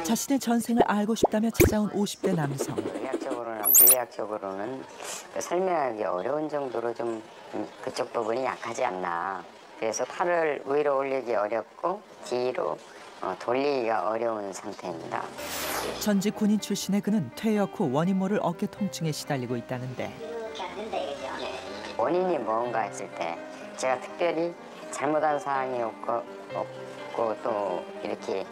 자신의 전생을 알고 싶다며 찾아온 50대 남성. 의학적으로나 물리학적으로는 설명하기 어려운 정도로 좀 그쪽 부분이 약하지 않나. 그래서 팔을 위로 올리기 어렵고 뒤로 돌리기가 어려운 상태입니다. 전직 군인 출신의 그는 퇴역 후 원인 모를 어깨 통증에 시달리고 있다는데. 원인이 뭔가 했을 때 제가 특별히 잘못한 사항이 없고 또 이렇게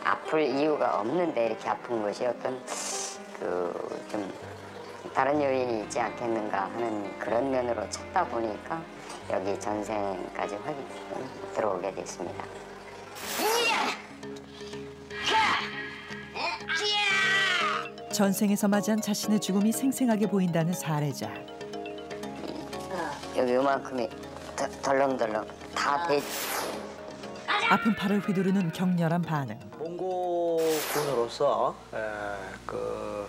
아플 이유가 없는데 이렇게 아픈 것이 어떤 좀 다른 요인이 있지 않겠는가 하는 그런 면으로 찾다 보니까 여기 전생까지 들어오게 됐습니다. 전생에서 맞이한 자신의 죽음이 생생하게 보인다는 사례자. 여기 요만큼이 덜렁덜렁 다 돼. 아픈 팔을 휘두르는 격렬한 반응. 몽고군으로서 그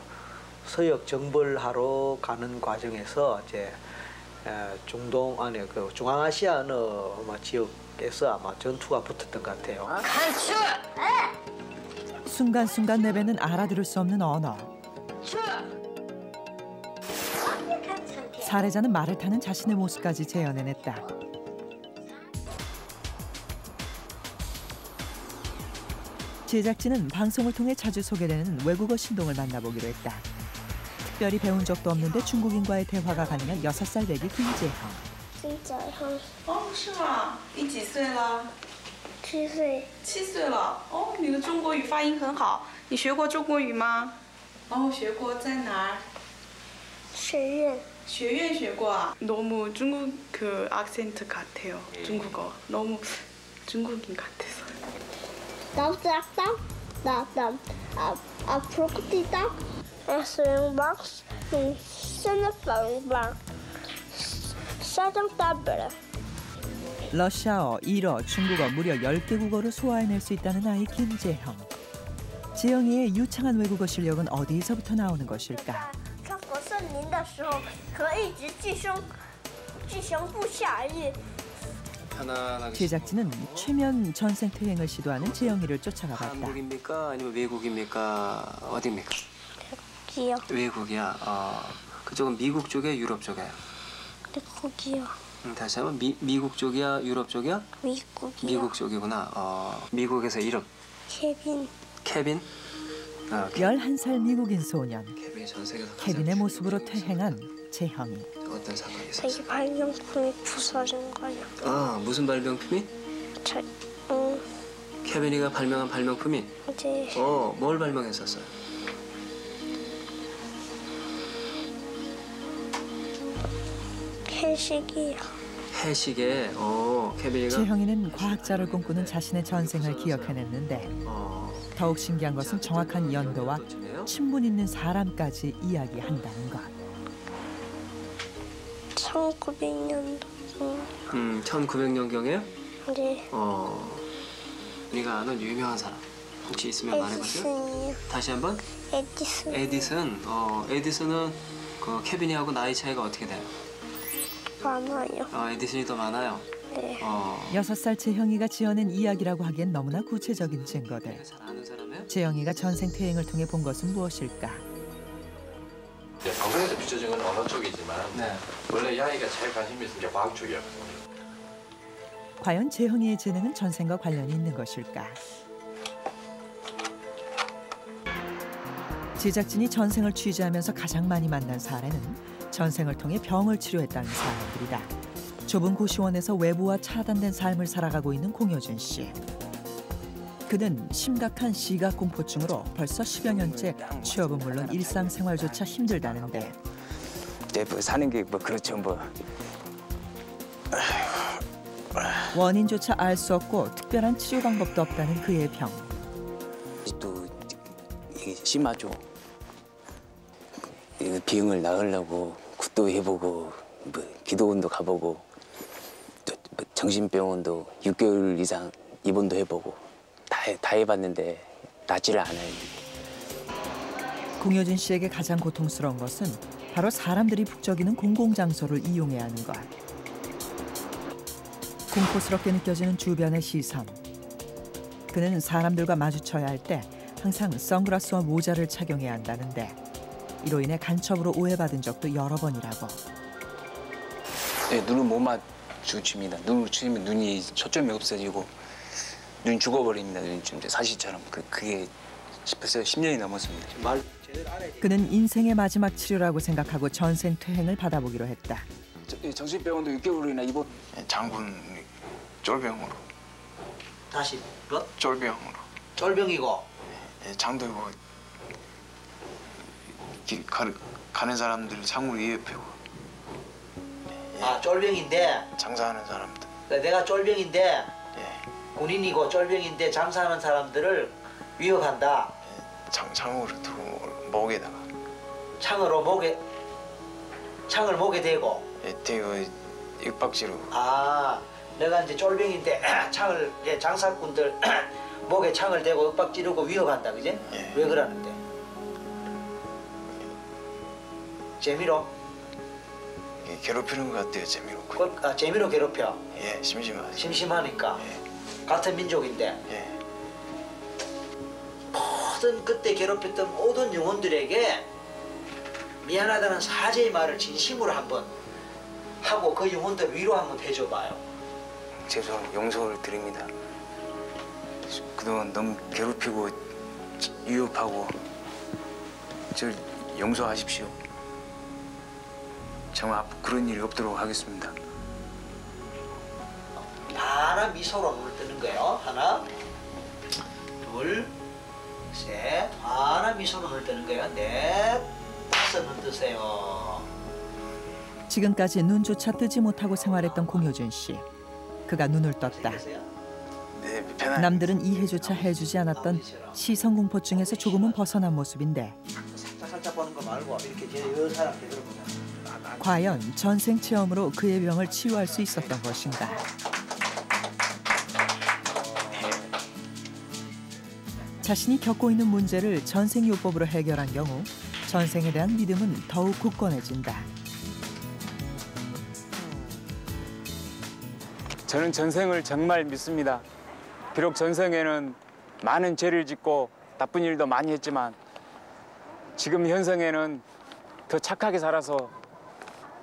서역 정벌하러 가는 과정에서 이제 중동 안에 그 중앙아시아 어느 지역에서 아마 전투가 붙었던 것 같아요. 순간순간 내뱉는 알아들을 수 없는 언어. 사례자는 말을 타는 자신의 모습까지 재현해냈다. 제작진은 방송을 통해 자주 소개되는 외국어 신동을 만나보기로 했다. 특별히 배운 적도 없는데 중국인과의 대화가 가능한 6살 배기 김재형. 是吗？你几岁了？7岁。7岁了。哦，你的中国语发音很好。你学过中国语吗？哦，学过，在哪儿？学院。学院学过啊？너무 중국 그 악센트 같아요. 중국어. 너무 중국인 같아서. 러시아어, 일어, 중국어 무려 10개 국어를 소화해낼 수 있다는 아이 김재형. 재형이의 유창한 외국어 실력은 어디서부터 나오는 것일까? 제작진은 최면 전생 퇴행을 시도하는 재형이를 쫓아가 봤다. 한국입니까? 아니면 외국입니까? 어디입니까? 외국이요. 외국이야. 그쪽은 미국 쪽이야, 유럽 쪽이야? 미국이요. 다시 한번 미국 쪽이야, 유럽 쪽이야? 미국이요. 미국 쪽이구나. 미국에서 이름? 케빈. 케빈? 11살 미국인 소년. 케빈이 전 세계에서 케빈의 모습으로 퇴행한 재형이. 어떤 상관이 있었어? 자기 발명품이 부서진 거야. 무슨 발명품이? 케빈이가 발명한 발명품이? 이제 뭘 발명했었어요? 해식이요. 해시계. 케빈이가 재형이는 과학자를 꿈꾸는 자신의 전생을 기억해냈는데 더욱 신기한 것은 정확한 연도와 친분 있는 사람까지 이야기한다는 것. 1900년도. 1900년경에? 네. 네가 아는 유명한 사람 혹시 있으면 말해보세요. 에디슨이요. 다시 한번? 에디슨. 에디슨. 에디슨은 그 케빈이하고 나이 차이가 어떻게 돼요? 많아요. 에디슨이 더 많아요. 네. 6살 재형이가 지어낸 이야기라고 하기엔 너무나 구체적인 증거들. 잘 아는 사람이에요? 재형이가 전생 퇴행을 통해 본 것은 무엇일까? 방송에서 비춰진 건 언어 쪽이지만 원래 이 아이가 제일 관심이 있는 게 과학 쪽이었거든요. 과연 재형이의 재능은 전생과 관련이 있는 것일까? 제작진이 전생을 취재하면서 가장 많이 만난 사례는 전생을 통해 병을 치료했다는 사람들이다. 좁은 고시원에서 외부와 차단된 삶을 살아가고 있는 공효준 씨. 그는 심각한 시각공포증으로 벌써 10여 년째 취업은 물론 일상생활조차 힘들다는데. 사는 게 그렇죠 원인조차 알 수 없고 특별한 치료 방법도 없다는 그의 병. 또 이게 심하죠. 병을 나으려고 굿도 해보고 기도원도 가보고 또 정신병원도 6개월 이상 입원도 해보고 다 해봤는데 낫지를 않아요. 공효진 씨에게 가장 고통스러운 것은 바로 사람들이 북적이는 공공장소를 이용해야 하는 것. 공포스럽게 느껴지는 주변의 시선. 그는 사람들과 마주쳐야 할 때 항상 선글라스와 모자를 착용해야 한다는데 이로 인해 간첩으로 오해받은 적도 여러 번이라고. 네, 눈을 못 마주칩니다. 눈을 치면 눈이 초점이 없어지고 눈이 죽어버립니다. 눈이 좀 사실처럼 그게 벌써 10년이 넘었습니다. 그는 인생의 마지막 치료라고 생각하고 전생 퇴행을 받아보기로 했다. 정신병원도 6개월이나 입원. 장군 쫄병으로. 다시 뭐? 쫄병으로. 쫄병이고. 장도 이거 가는 사람들 창으로 위협하고. 아 쫄병인데. 장사하는 사람들. 내가 쫄병인데. 군인이고 쫄병인데 장사하는 사람들을 위협한다. 창으로 들어 목에다가. 창을 목에 대고. 대고 육박지로. 아, 내가 이제 쫄병인데 장사꾼들 목에 창을 대고 윽박 지르고 위협한다, 그지? 예. 왜 그러는데? 재미로? 괴롭히는 것 같아요, 재미로. 재미로 괴롭혀? 예, 심심하니까. 예. 같은 민족인데. 예. 모든 그때 괴롭혔던 모든 영혼들에게 미안하다는 사죄의 말을 진심으로 한번 하고 그 영혼들 위로 한번 해줘봐요. 용서를 드립니다. 그동안 너무 괴롭히고 위협하고 저 용서하십시오. 정말 앞으로 그런 일이 없도록 하겠습니다. 하나 미소로 눈을 뜨는 거예요. 하나, 둘, 셋. 하나 미소로 눈을 뜨는 거예요. 넷, 다섯 눈 뜨세요. 지금까지 눈조차 뜨지 못하고 생활했던 공효준 씨. 그가 눈을 떴다. 네, 편안히. 남들은 이해조차 해주지 않았던 시선공포증에서 조금은 벗어난 모습인데 살짝 보는 거 말고 이렇게 여 사람 제대로 보면. 과연 전생 체험으로 그의 병을 치유할 수 있었던 것인가? 자신이 겪고 있는 문제를 전생요법으로 해결한 경우 전생에 대한 믿음은 더욱 굳건해진다. 저는 전생을 정말 믿습니다. 비록 전생에는 많은 죄를 짓고 나쁜 일도 많이 했지만 지금 현생에는 더 착하게 살아서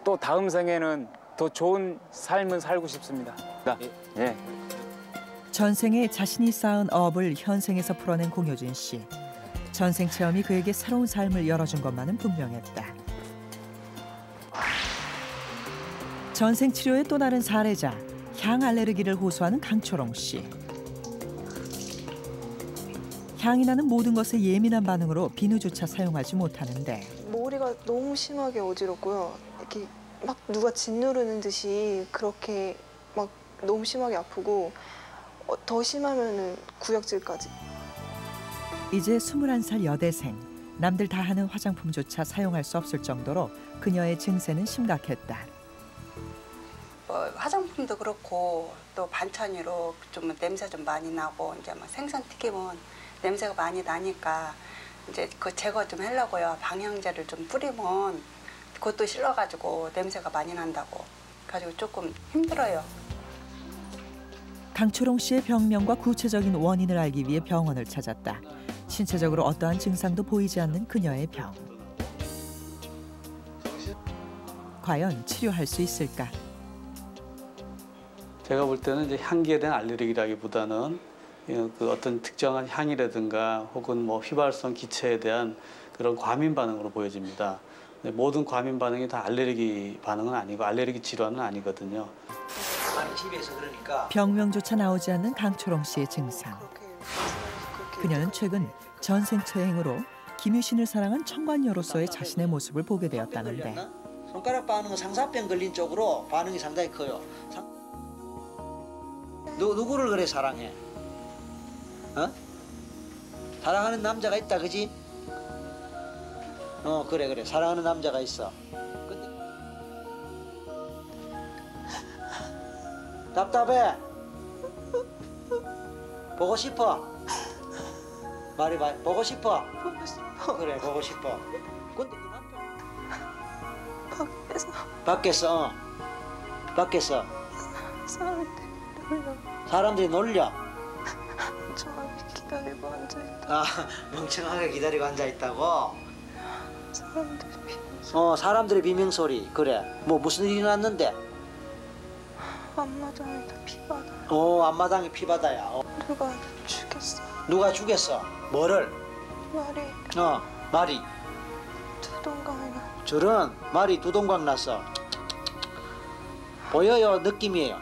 또 다음 생에는 더 좋은 삶을 살고 싶습니다. 예. 전생에 자신이 쌓은 업을 현생에서 풀어낸 공효준 씨. 전생 체험이 그에게 새로운 삶을 열어준 것만은 분명했다. 전생 치료의 또 다른 사례자, 향 알레르기를 호소하는 강초롱 씨. 향이 나는 모든 것에 예민한 반응으로 비누조차 사용하지 못하는데 머리가 너무 심하게 어지럽고요. 이렇게 막 누가 짓누르는 듯이 그렇게 막 너무 심하게 아프고 더 심하면은 구역질까지. 이제 21살 여대생. 남들 다 하는 화장품조차 사용할 수 없을 정도로 그녀의 증세는 심각했다. 화장품도 그렇고 또 반찬으로 좀 냄새 좀 많이 나고 이제 막 생선 튀기면 냄새가 많이 나니까 이제 그 제거 좀 하려고요. 방향제를 좀 뿌리면 그것도 실러가지고 냄새가 많이 난다고. 가지고 조금 힘들어요. 강초롱 씨의 병명과 구체적인 원인을 알기 위해 병원을 찾았다. 신체적으로 어떠한 증상도 보이지 않는 그녀의 병. 과연 치료할 수 있을까? 제가 볼 때는 이제 향기에 대한 알레르기라기보다는 그 어떤 특정한 향이라든가 혹은 뭐 휘발성 기체에 대한 그런 과민 반응으로 보여집니다. 모든 과민 반응이 다 알레르기 반응은 아니고 알레르기 질환은 아니거든요. 집에서 그러니까 병명조차 나오지 않는 강초롱 씨의 증상. 그녀는 최근 전생체행으로 김유신을 사랑한 청관녀로서의 자신의 모습을 보게 되었다는데 손가락 반응은 상사병 걸린 쪽으로 반응이 상당히 커요. 누구를 그래 사랑해? 어? 사랑하는 남자가 있다, 그지? 그래 사랑하는 남자가 있어. 근데 답답해? 보고 싶어? 말해봐. 보고 싶어? 보고 싶어. 그래, 보고 싶어. 근데 그 밖에서. 밖에서. 밖에서. 사람들이 놀려. 사람들이 놀려. 저렇게 기다리고 앉아있다. 아, 멍청하게 기다리고 앉아 있다고? 사람들이 사람들의 비명소리. 그래. 뭐 무슨 일이 났는데? 앞마당에다 피바다. 앞마당에 피바다야. 누가 죽였어. 누가 죽였어? 뭐를? 말이. 말이. 두 동강이 나. 저런 말이 두 동강 났어. 보여요? 느낌이에요?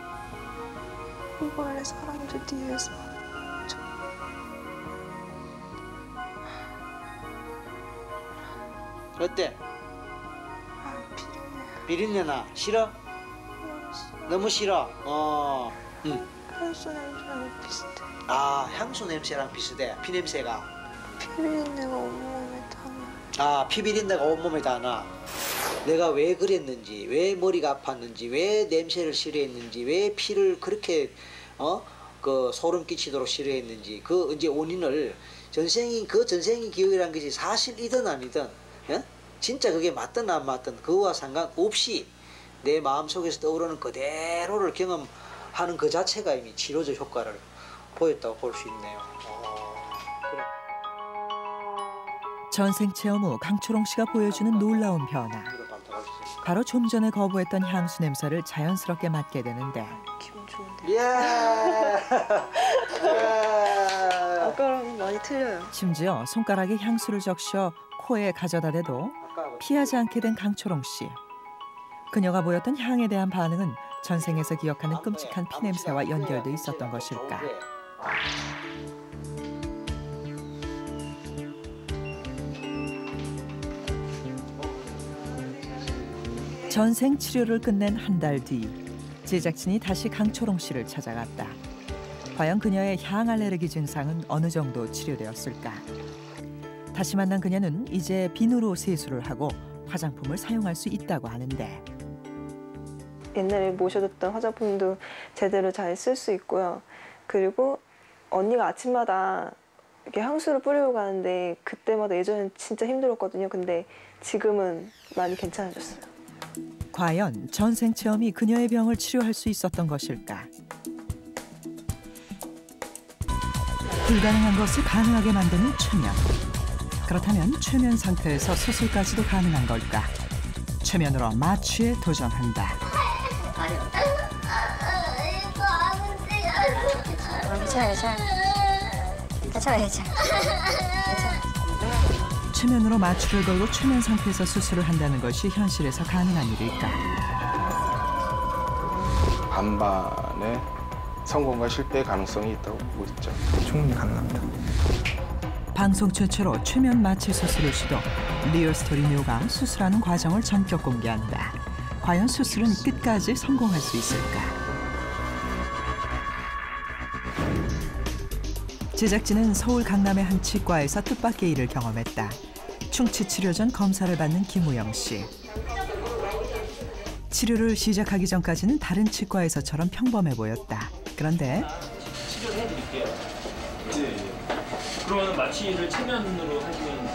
원래 사람들 뒤에서. 어때? 비린내. 비린내 나. 싫어? 너무 싫어. 향수 냄새랑 비슷해. 향수 냄새랑 비슷해. 피 냄새가. 피 비린내가 온몸에 다 나. 피 비린내가 온몸에 다 나. 내가 왜 그랬는지, 왜 머리가 아팠는지, 왜 냄새를 싫어했는지, 왜 피를 그렇게 소름 끼치도록 싫어했는지 그 이제 원인을 전생이 기억이라는 것이 사실이든 아니든, 진짜 그게 맞든 안 맞든 그거와 상관없이 내 마음속에서 떠오르는 그대로를 경험하는 그 자체가 이미 치료적 효과를 보였다고 볼 수 있네요. 그래. 전생 체험 후 강초롱 씨가 보여주는 놀라운 변화. 바로 좀 전에 거부했던 향수 냄새를 자연스럽게 맡게 되는데. 기분 좋은데. 예. 아까랑 많이 틀려요. 심지어 손가락에 향수를 적셔 코에 가져다 대도 피하지 않게 된 강초롱 씨. 그녀가 보였던 향에 대한 반응은 전생에서 기억하는 끔찍한 피냄새와 연결돼 있었던 것일까. 전생 치료를 끝낸 한 달 뒤, 제작진이 다시 강초롱 씨를 찾아갔다. 과연 그녀의 향 알레르기 증상은 어느 정도 치료되었을까? 다시 만난 그녀는 이제 비누로 세수를 하고 화장품을 사용할 수 있다고 하는데. 옛날에 모셔뒀던 화장품도 제대로 잘 쓸 수 있고요. 그리고 언니가 아침마다 이렇게 향수를 뿌리고 가는데 그때마다 예전엔 진짜 힘들었거든요. 근데 지금은 많이 괜찮아졌어요. 과연 전생 체험이 그녀의 병을 치료할 수 있었던 것일까? 불가능한 것을 가능하게 만드는 최면. 그렇다면 최면 상태에서 수술까지도 가능한 걸까? 최면으로 마취에 도전한다. 괜찮아. 최면으로 마취를 걸고 최면 상태에서 수술을 한다는 것이 현실에서 가능한 일일까? 반반의 성공과 실패의 가능성이 있다고 보고 있죠. 충분히 가능합니다. 방송 최초로 최면 마취 수술을 시도. 리얼스토리 뉴가 수술하는 과정을 전격 공개한다. 과연 수술은 끝까지 성공할 수 있을까? 제작진은 서울 강남의 한 치과에서 뜻밖의 일을 경험했다. 충치 치료 전 검사를 받는 김우영 씨. 치료를 시작하기 전까지는 다른 치과에서처럼 평범해 보였다. 그런데 치료를 해드릴게요. 그러면 마취를 체면으로 하시면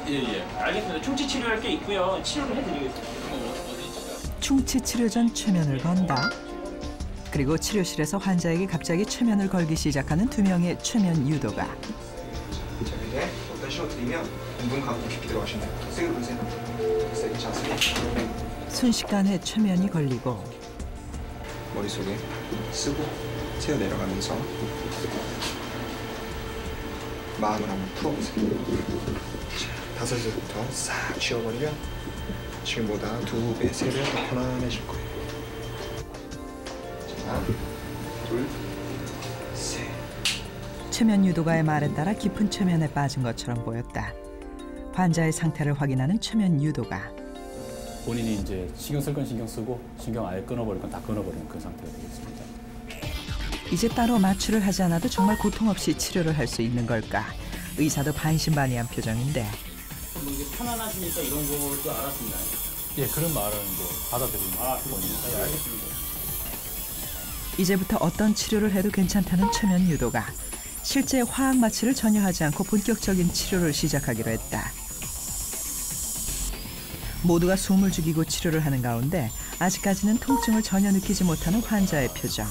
예. 알겠습니다. 충치 치료할 게 있고요. 치료를 해드리겠습니다. 충치 치료 전 최면을 건다. 그리고 치료실에서 환자에게 갑자기 최면을 걸기 시작하는 두 명의 최면 유도가. 자, 이제 일단 씌워드리면 눈 감고 깊이 들어가시면 돼요. 더 세게 보세요. 세게 자세히. 순식간에 최면이 걸리고 머릿속에 쓰고 새어 내려가면서 마음을 한번 풀어보세요. 자, 5살부터 싹 쥐어버리면 지금보다 2배, 3배 더 편안해질 거예요. 하나, 둘, 셋. 최면 유도가의 말에 따라 깊은 최면에 빠진 것처럼 보였다. 환자의 상태를 확인하는 최면 유도가. 본인이 이제 신경 쓸 건 신경 쓰고 신경 아예 끊어버릴 건 다 끊어버리는 그 상태가 되겠습니다. 이제 따로 마취를 하지 않아도 정말 고통 없이 치료를 할 수 있는 걸까? 의사도 반신반의한 표정인데. 뭐 이게 편안하시니까 이런 것도 알았습니다. 예, 그런 말은 이제 받아들입니다. 네, 알겠습니다. 이제부터 어떤 치료를 해도 괜찮다는 최면 유도가 실제 화학 마취를 전혀 하지 않고 본격적인 치료를 시작하기로 했다. 모두가 숨을 죽이고 치료를 하는 가운데 아직까지는 통증을 전혀 느끼지 못하는 환자의 표정.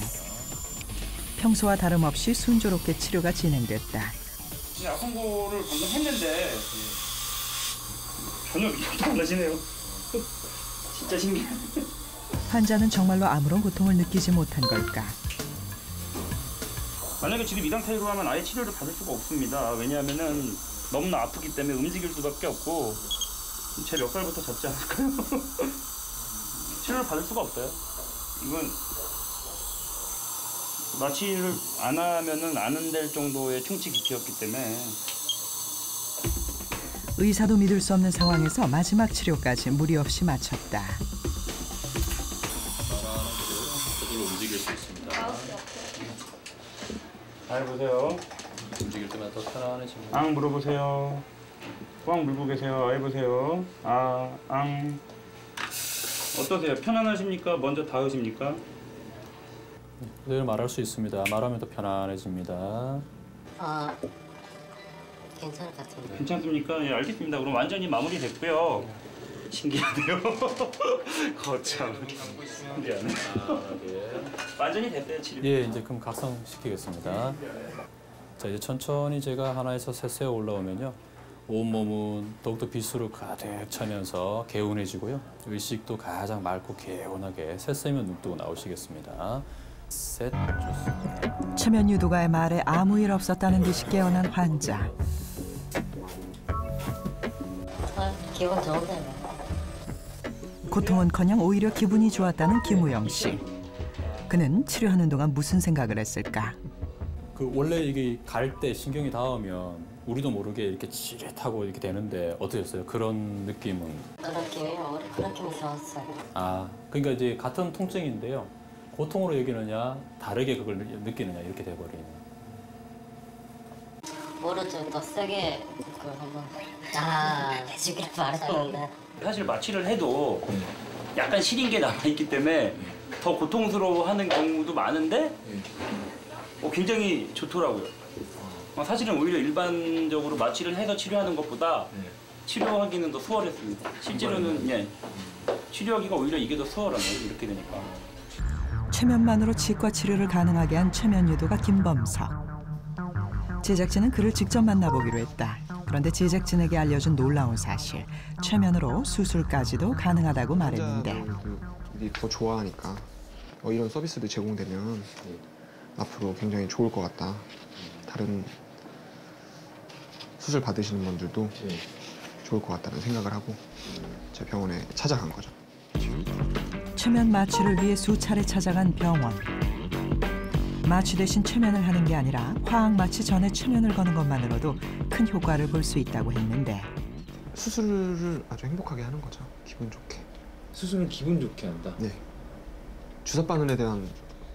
평소와 다름없이 순조롭게 치료가 진행됐다. 약혼고를 방금 했는데 전혀 미각도 안 나시네요. 진짜 신기해. 환자는 정말로 아무런 고통을 느끼지 못한 걸까? 만약에 지금 이 상태로 하면 아예 치료를 받을 수가 없습니다. 왜냐하면은 너무나 아프기 때문에 움직일 수밖에 없고 제 멱살부터 잡지 않을까요? 치료를 받을 수가 없어요. 이건 마취를 안 하면은 안 될 정도의 충치 깊이였기 때문에. 의사도 믿을 수 없는 상황에서 마지막 치료까지 무리 없이 마쳤다. 그대로 움직일 수 있습니다. 잘 보세요. 움직일 때마다 더 편안해집니다. 앙 물어보세요. 꽉 물고 계세요. 아 해보세요. 아, 앙. 어떠세요? 편안하십니까? 먼저 닿으십니까? 그대로 말할 수 있습니다. 말하면 더 편안해집니다. 괜찮을 것 같은데. 괜찮습니까? 예, 알겠습니다. 그럼 완전히 마무리됐고요. 신기하네요. 거참. 신기하네. 완전히 됐대요, 치료. 예, 이제 그럼 각성시키겠습니다. 자, 이제 천천히 제가 하나에서 셋에 올라오면요. 온몸은 더욱더 빛으로 가득 차면서 개운해지고요. 의식도 가장 맑고 개운하게 셋세면 눈 뜨고 나오시겠습니다. 셋, 좋습니다. 최면 유도가의 말에 아무 일 없었다는 듯이 깨어난 환자. 기분 좋은데. 고통은커녕 오히려 기분이 좋았다는 김우영 씨. 그는 치료하는 동안 무슨 생각을 했을까? 그 원래 이게 갈 때 신경이 닿으면 우리도 모르게 이렇게 찌릿하고 이렇게 되는데 어떠셨어요? 그런 느낌은? 그런 느낌이요? 그런 느낌이 좋았어요. 아, 그러니까 이제 같은 통증인데요. 고통으로 여기느냐, 다르게 그걸 느끼느냐 이렇게 돼버리는. 모르죠. 더 세게 그걸 한번 해주길 바랬는데. 사실 마취를 해도 약간 시린 게 남아있기 때문에 더 고통스러워하는 경우도 많은데 굉장히 좋더라고요. 사실은 오히려 일반적으로 마취를 해서 치료하는 것보다 치료하기는 더 수월했습니다. 실제로는 예, 치료하기가 오히려 이게 더 수월하네요. 이렇게 되니까. 최면만으로 치과 치료를 가능하게 한 최면 유도가 김범석. 제작진은 그를 직접 만나보기로 했다. 그런데 제작진에게 알려준 놀라운 사실. 최면으로 수술까지도 가능하다고 말했는데. 더 좋아하니까 이런 서비스도 제공되면 앞으로 굉장히 좋을 것 같다. 다른 수술 받으시는 분들도 좋을 것 같다는 생각을 하고 제 병원에 찾아간 거죠. 최면 마취를 위해 수차례 찾아간 병원. 마취 대신 최면을 하는 게 아니라 화학 마취 전에 최면을 거는 것만으로도 큰 효과를 볼 수 있다고 했는데. 수술을 아주 행복하게 하는 거죠. 기분 좋게. 수술은 기분 좋게 한다? 네. 주사 바늘에 대한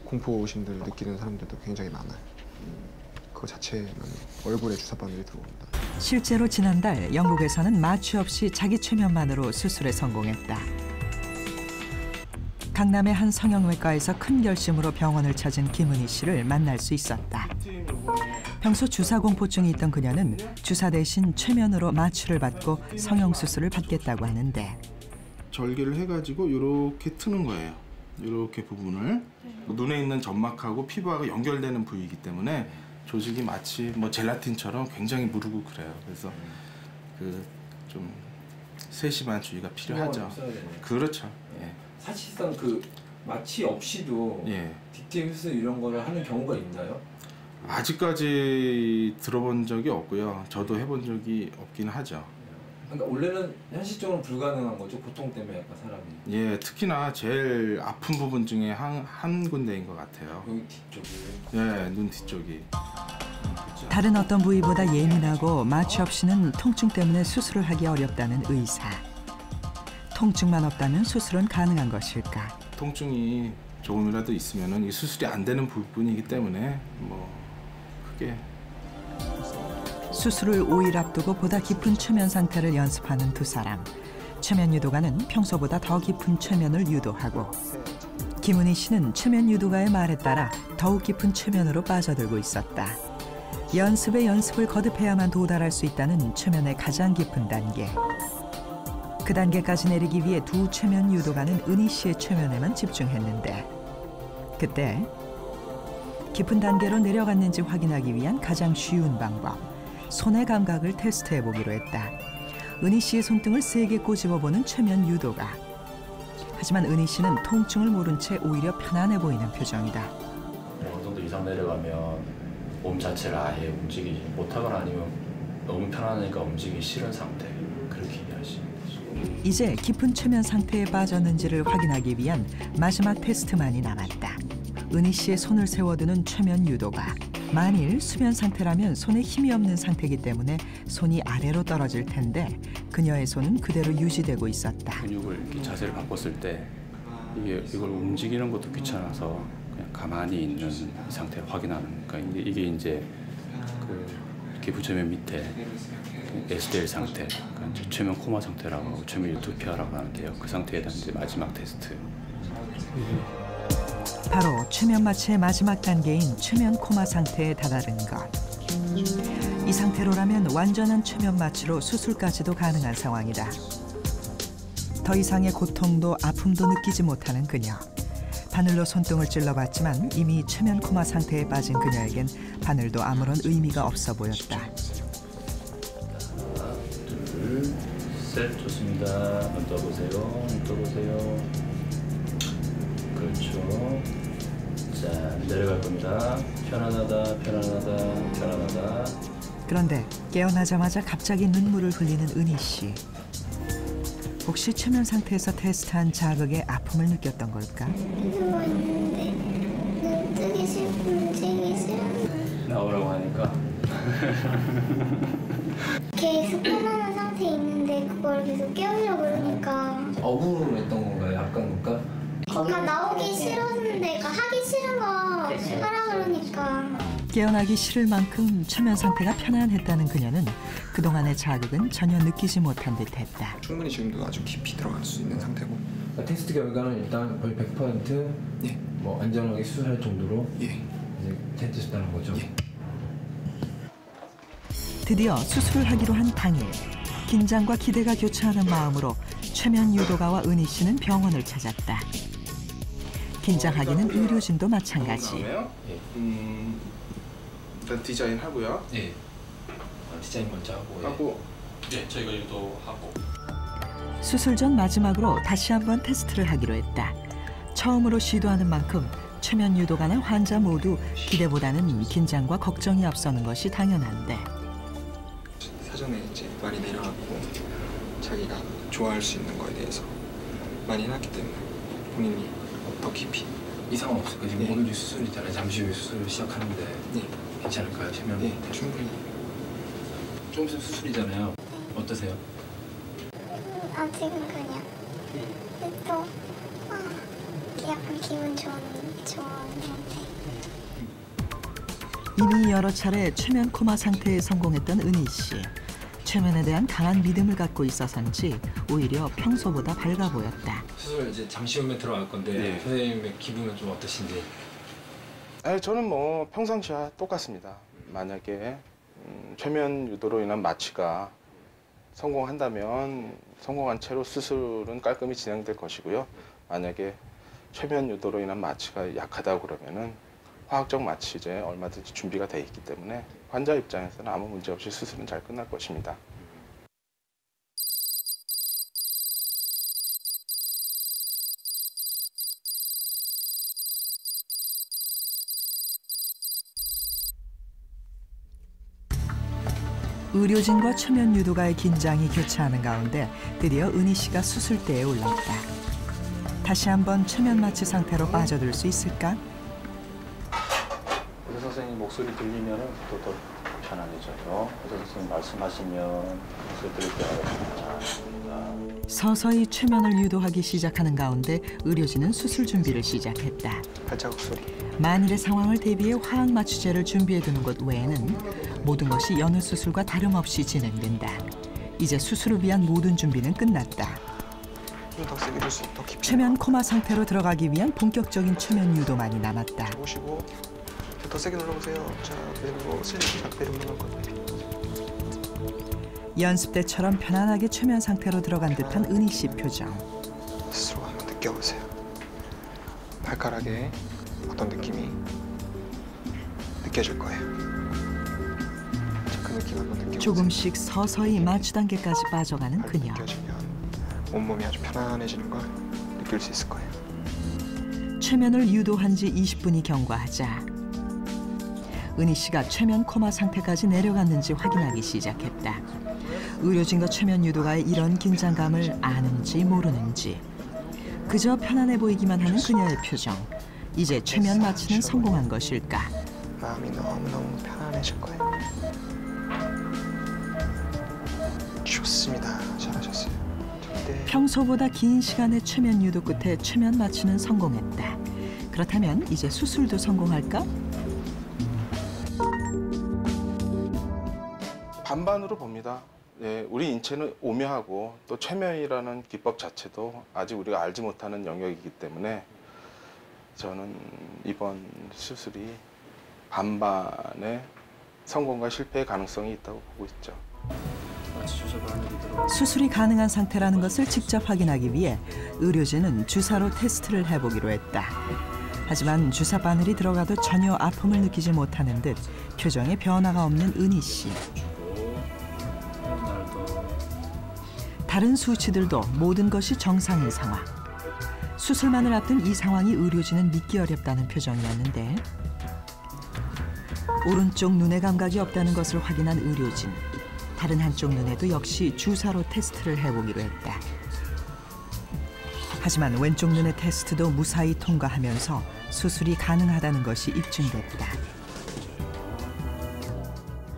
공포심들을 느끼는 사람들도 굉장히 많아요. 그거 자체는 얼굴에 주사 바늘이 들어옵니다. 실제로 지난달 영국에서는 마취 없이 자기 최면만으로 수술에 성공했다. 강남의 한 성형외과에서 큰 결심으로 병원을 찾은 김은희 씨를 만날 수 있었다. 평소 주사 공포증이 있던 그녀는 주사 대신 최면으로 마취를 받고 성형수술을 받겠다고 하는데. 절개를 해가지고 이렇게 트는 거예요. 이렇게 부분을 눈에 있는 점막하고 피부하고 연결되는 부위이기 때문에 조직이 마치 젤라틴처럼 굉장히 무르고 그래요. 그래서 좀 세심한 주의가 필요하죠. 그렇죠. 예. 사실상 마취 없이도 디테일 수술 이런 거를 하는 경우가 있나요? 아직까지 들어본 적이 없고요. 저도 해본 적이 없긴 하죠. 그러니까 원래는 현실적으로 불가능한 거죠. 고통 때문에 약간 사람이. 예, 특히나 제일 아픈 부분 중에 한 군데인 것 같아요. 여기 뒤쪽이. 예, 눈 뒤쪽이. 다른 어떤 부위보다 예민하고 마취 없이는 통증 때문에 수술을 하기 어렵다는 의사. 통증만 없다면 수술은 가능한 것일까? 통증이 조금이라도 있으면 이 수술이 안 되는 부분이기 때문에 크게. 수술을 5일 앞두고 보다 깊은 최면 상태를 연습하는 두 사람. 최면 유도가는 평소보다 더 깊은 최면을 유도하고, 김은희 씨는 최면 유도가의 말에 따라 더욱 깊은 최면으로 빠져들고 있었다. 연습에 연습을 거듭해야만 도달할 수 있다는 최면의 가장 깊은 단계. 그 단계까지 내리기 위해 두 최면 유도가는 은희 씨의 최면에만 집중했는데, 그때 깊은 단계로 내려갔는지 확인하기 위한 가장 쉬운 방법. 손의 감각을 테스트해보기로 했다. 은희 씨의 손등을 세게 꼬집어보는 최면 유도가. 하지만 은희 씨는 통증을 모른 채 오히려 편안해 보이는 표정이다. 어느 정도 이상 내려가면 몸 자체를 아예 움직이지 못하거나 아니면 너무 편안하니까 움직이기 싫은 상태, 그렇게 이해하시면 되죠. 이제 깊은 최면 상태에 빠졌는지를 확인하기 위한 마지막 테스트만이 남았다. 은희 씨의 손을 세워두는 최면 유도가. 만일 수면 상태라면 손에 힘이 없는 상태이기 때문에 손이 아래로 떨어질 텐데 그녀의 손은 그대로 유지되고 있었다. 근육을 이렇게 자세를 바꿨을 때 이걸 움직이는 것도 귀찮아서 그냥 가만히 있는 이 상태를 확인하는. 그러니까 이게 이제 그 기부최면 밑에 SDL 상태, 그러니까 최면 코마 상태라고 하고 최면 유토피아라고 하는데요. 그 상태에 대한 이제 마지막 테스트. 바로 최면 마취의 마지막 단계인 최면 코마 상태에 다다른 것. 이 상태로라면 완전한 최면 마취로 수술까지도 가능한 상황이다. 더 이상의 고통도 아픔도 느끼지 못하는 그녀. 바늘로 손등을 찔러봤지만 이미 최면 코마 상태에 빠진 그녀에겐 바늘도 아무런 의미가 없어 보였다. 하나, 둘, 셋. 좋습니다. 눈 떠보세요. 눈 떠보세요. 그렇죠. 자, 내려갈 겁니다. 편안하다, 편안하다, 편안하다. 그런데 깨어나자마자 갑자기 눈물을 흘리는 은희 씨. 혹시 최면 상태에서 테스트한 자극에 아픔을 느꼈던 걸까? 눈 뜨기 싫고 움직이기 싫어. 나오라고 하니까. 계속 편안한 상태에 있는데 그걸 계속 깨우려고 그러니까. 억울했던 건가요? 약간 그러니까? 그러니까 나오기 싫었는데 하기 싫은 거 하라 그러니까. 깨어나기 싫을 만큼 최면 상태가 편안했다는 그녀는 그동안의 자극은 전혀 느끼지 못한 듯했다. 충분히 지금도 아주 깊이 들어갈 수 있는 상태고. 그러니까 테스트 결과는 일단 거의 100% 예. 뭐 안전하게 수술할 정도로 예. 이제 됐다는 거죠. 예. 드디어 수술을 하기로 한 당일, 긴장과 기대가 교차하는 마음으로 최면 유도가와 은희 씨는 병원을 찾았다. 긴장하기는 의료진도 마찬가지. 일단 디자인 하고요. 네. 디자인 먼저 하고. 네, 저희가 유도하고. 수술 전 마지막으로 다시 한번 테스트를 하기로 했다. 처음으로 시도하는 만큼 최면 유도가나 환자 모두 기대보다는 긴장과 걱정이 앞서는 것이 당연한데. 사전에 이제 많이 내려왔고 자기가 좋아할 수 있는 거에 대해서 많이 해놨기 때문에 본인이 더 깊이. 이상 없을까요? 지금 네. 오늘 수술 있잖아요. 잠시 후에 수술을 시작하는데 네. 괜찮을까요? 최면? 네, 충분히. 좀 있으면 수술이잖아요. 어떠세요? 아직은 그냥. 또 약간 기분 좋은 상태. 이미 여러 차례 최면 코마 상태에 성공했던 은희 씨. 최면에 대한 강한 믿음을 갖고 있어서인지 오히려 평소보다 밝아 보였다. 수술 이제 잠시 후면 들어갈 건데 네. 선생님의 기분은 좀 어떠신지? 저는 뭐 평상시와 똑같습니다. 만약에 최면 유도로 인한 마취가 성공한다면 성공한 채로 수술은 깔끔히 진행될 것이고요. 만약에 최면 유도로 인한 마취가 약하다고 그러면은 화학적 마취제 얼마든지 준비가 돼 있기 때문에 환자 입장에서는 아무 문제 없이 수술은 잘 끝날 것입니다. 의료진과 최면 유도가의 긴장이 교차하는 가운데 드디어 은희 씨가 수술대에 올랐다. 다시 한번 최면 마취 상태로 빠져들 수 있을까? 의사 선생님 목소리 들리면 또 더 편안해져요. 의사 선생님 말씀하시면 목소리 들을 때 하겠습니다. 서서히 최면을 유도하기 시작하는 가운데 의료진은 수술 준비를 시작했다. 발자국 소리. 만일의 상황을 대비해 화학 마취제를 준비해두는 것 외에는 모든 것이 여느 수술과 다름없이 진행된다. 이제 수술을 위한 모든 준비는 끝났다. 더 세게 더 깊이. 최면 코마 상태로 들어가기 위한 본격적인 최면 유도만이 남았다. 보시고 더 세게 눌러보세요. 자, 그리고 슬립 작대를 누르는 거예요. 연습 때처럼 편안하게 최면 상태로 들어간 듯한 은희 씨 표정. 스스로 한번 느껴보세요. 발가락에 어떤 느낌이 느껴질 거예요. 자, 그 느낌 조금씩 서서히 마취 단계까지 빠져가는 그녀. 온몸이 아주 편안해지는 걸 느낄 수 있을 거예요. 최면을 유도한 지 20분이 경과하자 은희 씨가 최면 코마 상태까지 내려갔는지 확인하기 시작했다. 의료진과 최면 유도가의 이런 긴장감을 아는지 모르는지 그저 편안해 보이기만 하는 그녀의 표정. 이제 최면 마취는 성공한 것일까? 마음이 너무너무 편안해질 거예요. 좋습니다. 잘하셨어요. 평소보다 긴 시간의 최면 유도 끝에 최면 마취는 성공했다. 그렇다면 이제 수술도 성공할까? 반반으로 봅니다. 예, 우리 인체는 오묘하고 또 최면이라는 기법 자체도 아직 우리가 알지 못하는 영역이기 때문에 저는 이번 수술이 반반의 성공과 실패의 가능성이 있다고 보고 있죠. 수술이 가능한 상태라는 것을 직접 확인하기 위해 의료진은 주사로 테스트를 해보기로 했다. 하지만 주사 바늘이 들어가도 전혀 아픔을 느끼지 못하는 듯 표정에 변화가 없는 은희 씨. 다른 수치들도 모든 것이 정상인 상황. 수술만을 앞둔 이 상황이 의료진은 믿기 어렵다는 표정이었는데 오른쪽 눈의 감각이 없다는 것을 확인한 의료진. 다른 한쪽 눈에도 역시 주사로 테스트를 해보기로 했다. 하지만 왼쪽 눈의 테스트도 무사히 통과하면서 수술이 가능하다는 것이 입증됐다.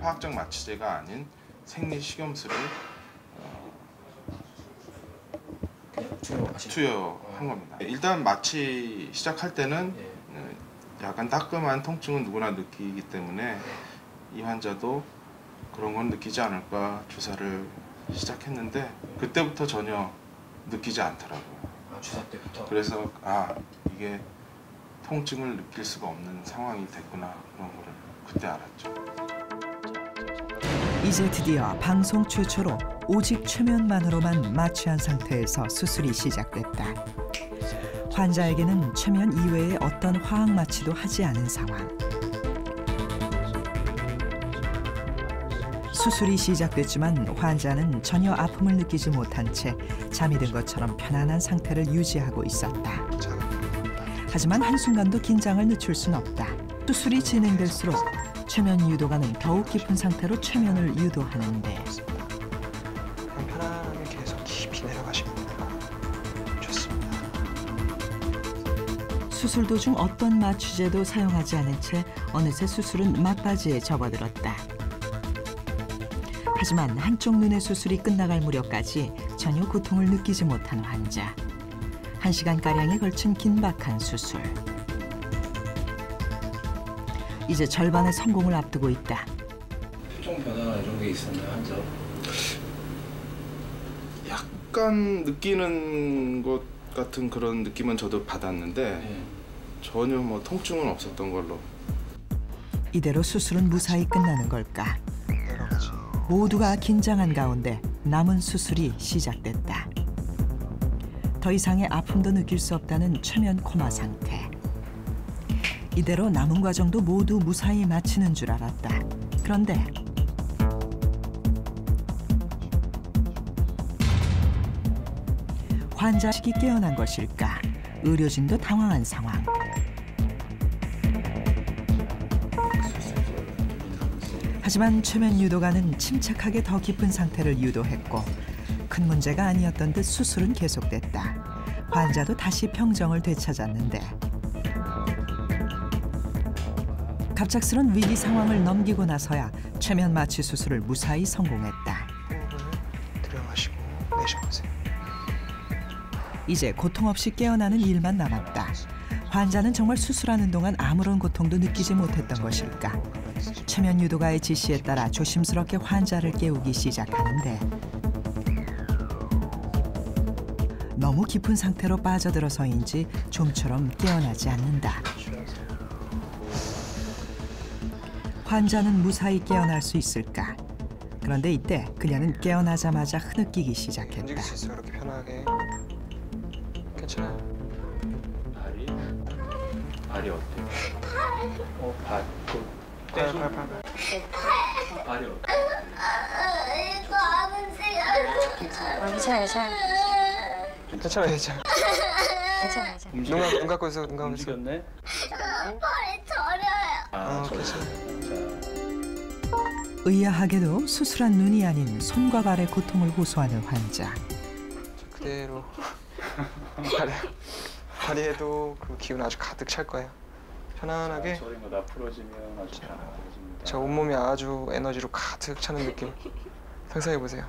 화학적 마취제가 아닌 생리식염수를 투여한 겁니다. 일단 마취 시작할 때는 약간 따끔한 통증은 누구나 느끼기 때문에 이 환자도 그런 건 느끼지 않을까 주사를 시작했는데 그때부터 전혀 느끼지 않더라고요. 주사 때부터? 그래서 이게 통증을 느낄 수가 없는 상황이 됐구나 그런 거를 그때 알았죠. 이제 드디어 방송 최초로 오직 최면만으로만 마취한 상태에서 수술이 시작됐다. 환자에게는 최면 이외에 어떤 화학 마취도 하지 않은 상황. 수술이 시작됐지만 환자는 전혀 아픔을 느끼지 못한 채 잠이 든 것처럼 편안한 상태를 유지하고 있었다. 하지만 한순간도 긴장을 늦출 순 없다. 수술이 진행될수록 최면 유도가는 더욱 깊은 상태로 최면을 유도하는데 그냥 편안하게 계속 깊이 내려가시면 돼요. 좋습니다. 수술 도중 어떤 마취제도 사용하지 않은 채 어느새 수술은 막바지에 접어들었다. 하지만 한쪽 눈의 수술이 끝나갈 무렵까지 전혀 고통을 느끼지 못한 환자. 1시간가량에 걸친 긴박한 수술. 이제 절반의 성공을 앞두고 있다. 표정 변화나 이런 게 있었나요, 환자? 약간 느끼는 것 같은 그런 느낌은 저도 받았는데 전혀 뭐 통증은 없었던 걸로. 이대로 수술은 무사히 끝나는 걸까? 모두가 긴장한 가운데 남은 수술이 시작됐다. 더 이상의 아픔도 느낄 수 없다는 최면 코마 상태. 이대로 남은 과정도 모두 무사히 마치는 줄 알았다. 그런데 환자식이 깨어난 것일까? 의료진도 당황한 상황. 하지만 최면 유도가는 침착하게 더 깊은 상태를 유도했고 큰 문제가 아니었던 듯 수술은 계속됐다. 환자도 다시 평정을 되찾았는데 갑작스런 위기 상황을 넘기고 나서야 최면 마취 수술을 무사히 성공했다. 들어가시고 내쉬어보세요. 이제 고통 없이 깨어나는 일만 남았다. 환자는 정말 수술하는 동안 아무런 고통도 느끼지 못했던 것일까? 최면 유도가의 지시에 따라 조심스럽게 환자를 깨우기 시작하는데 너무 깊은 상태로 빠져들어서인지 좀처럼 깨어나지 않는다. 환자는 무사히 깨어날 수 있을까? 그런데 이때 그녀는 깨어나자마자 흐느끼기 시작했다. 움직일 수 있어요, 그렇게 편하게. 괜찮아요. 발이 어때요? 발. 발. 발이 어때요? 괜찮아. 괜찮아. 괜찮아. 눈 감고 있어. 눈 감고 있어. 움직였네. 머리 저려요. 괜찮아. 의아하게도 수술한 눈이 아닌 손과 발의 고통을 호소하는 환자. 그대로 다리에도 그 기운 아주 가득 찰 거예요. 편안하게. 저리가 나 풀어지면 아주 편안해집니다. 저 온몸이 아주 에너지로 가득 차는 느낌 상상해 보세요.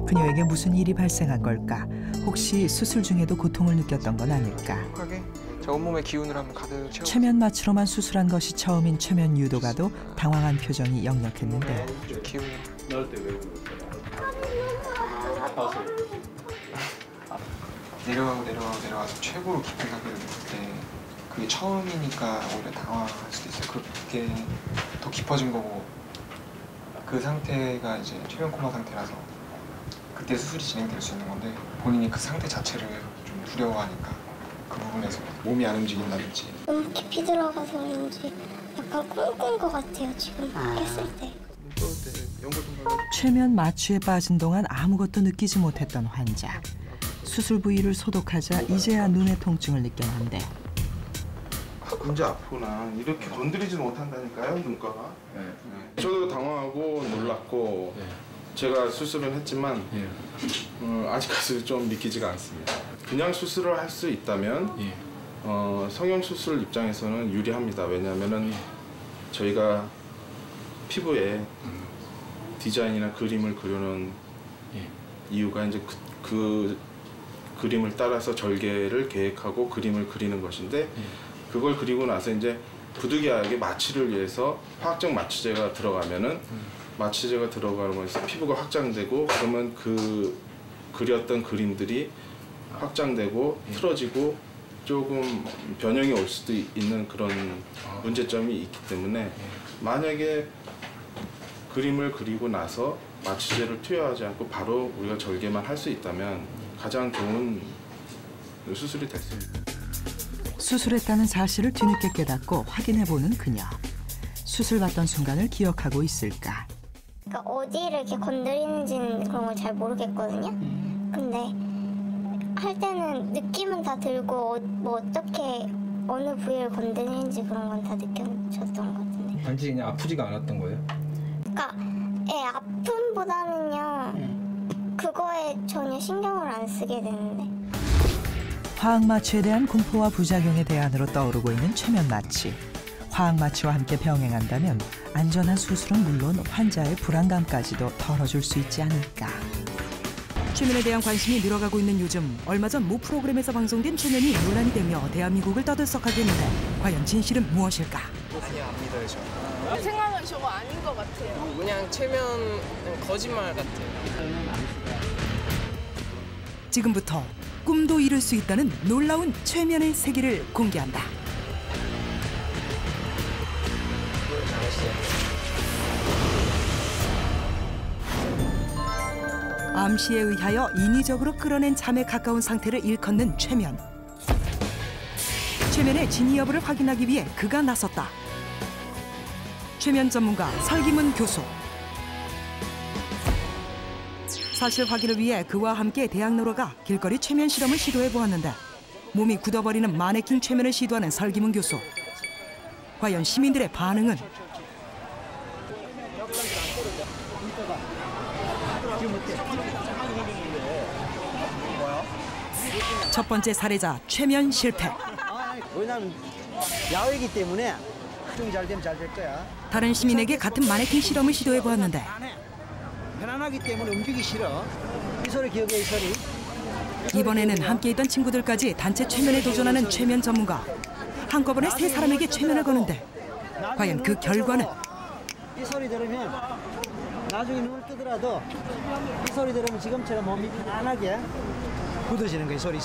그녀에게 무슨 일이 발생한 걸까? 혹시 수술 중에도 고통을 느꼈던 건 아닐까? 저 온몸의 기운을 한번 가득 채워. 최면 마취로만 수술한 것이 처음인 최면 유도가도 당황한 표정이 역력했는데. 기운. 넣을 때 왜 그러세요? 내려가서 최고로 깊은 가격을 냈을 때 그게 처음이니까 오히려 당황할 수도 있어요. 그게 더 깊어진 거고 그 상태가 이제 최면 코마 상태라서 그때 수술이 진행될 수 있는 건데 본인이 그 상태 자체를 좀 두려워하니까 그 부분에서 몸이 안 움직인다든지 너무 깊이 들어가서 그런지 약간 꽁꽁 것 같아요. 지금 깼을 때. 최면 마취에 빠진 동안 아무것도 느끼지 못했던 환자. 수술 부위를 소독하자 이제야 눈의 통증을 느꼈는데. 이제 아프구나. 이렇게 건드리지 못한다니까요, 눈가가. 저도 당황하고 놀랐고 제가 수술은 했지만 아직까지 좀 믿기지가 않습니다. 그냥 수술을 할 수 있다면 성형수술 입장에서는 유리합니다. 왜냐하면은 저희가 피부에 디자인이나 그림을 그려놓은 이유가 이제 그 그림을 따라서 절개를 계획하고 그림을 그리는 것인데 그걸 그리고 나서 이제 부득이하게 마취를 위해서 화학적 마취제가 들어가면은 마취제가 들어가면서 피부가 확장되고 그러면 그 그렸던 그림들이 확장되고 틀어지고 조금 변형이 올 수도 있는 그런 문제점이 있기 때문에 만약에 그림을 그리고 나서 마취제를 투여하지 않고 바로 우리가 절개만 할 수 있다면 가장 좋은 수술이 됐습니다. 수술했다는 사실을 뒤늦게 깨닫고 확인해보는 그녀. 수술받던 순간을 기억하고 있을까? 그러니까 어디를 이렇게 건드리는지는 그런 걸 잘 모르겠거든요. 근데 할 때는 느낌은 다 들고 뭐 어떻게 어느 부위를 건드리는지 그런 건 다 느껴졌던 것 같은데. 단지 그냥 아프지가 않았던 거예요? 그러니까 아픔보다는요. 그거에 전혀 신경을 안 쓰게 되는데. 화학 마취에 대한 공포와 부작용의 대안으로 떠오르고 있는 최면 마취. 화학 마취와 함께 병행한다면 안전한 수술은 물론 환자의 불안감까지도 덜어줄 수 있지 않을까. 최면에 대한 관심이 늘어가고 있는 요즘 얼마 전 모 프로그램에서 방송된 최면이 논란이 되며 대한민국을 떠들썩하게 했는데 과연 진실은 무엇일까? 아니요, 안 믿어요, 저. 생각은 저거 아닌 것 같아요. 그냥 최면 거짓말 같아요. 지금부터 꿈도 이룰 수 있다는 놀라운 최면의 세계를 공개한다. 암시에 의하여 인위적으로 끌어낸 잠에 가까운 상태를 일컫는 최면. 최면의 진위 여부를 확인하기 위해 그가 나섰다. 최면 전문가 설기문 교수. 사실 확인을 위해 그와 함께 대학로로가 길거리 최면 실험을 시도해 보았는데 몸이 굳어버리는 마네킹 최면을 시도하는 설기문 교수. 과연 시민들의 반응은? 첫 번째 사례자 최면 실패. 왜냐면 야외이기 때문에 좀 잘 되면 잘 될 거야. 다른 시민에게 같은 마네킹 실험을 시도해 보았는데 편안하기 때문에 움직이기 싫어. 이 소리 기억해, 이 소리. 이번에는 함께 있던 친구들까지 단체 최면에 도전하는 최면 전문가. 한꺼번에 3사람에게 최면을 거는데 과연 그 결과는? 이 소리 들으면 나중에 눈을 뜨더라도 이 소리 들으면 지금처럼 몸이 편안하게 굳어지는 거예요. 소리.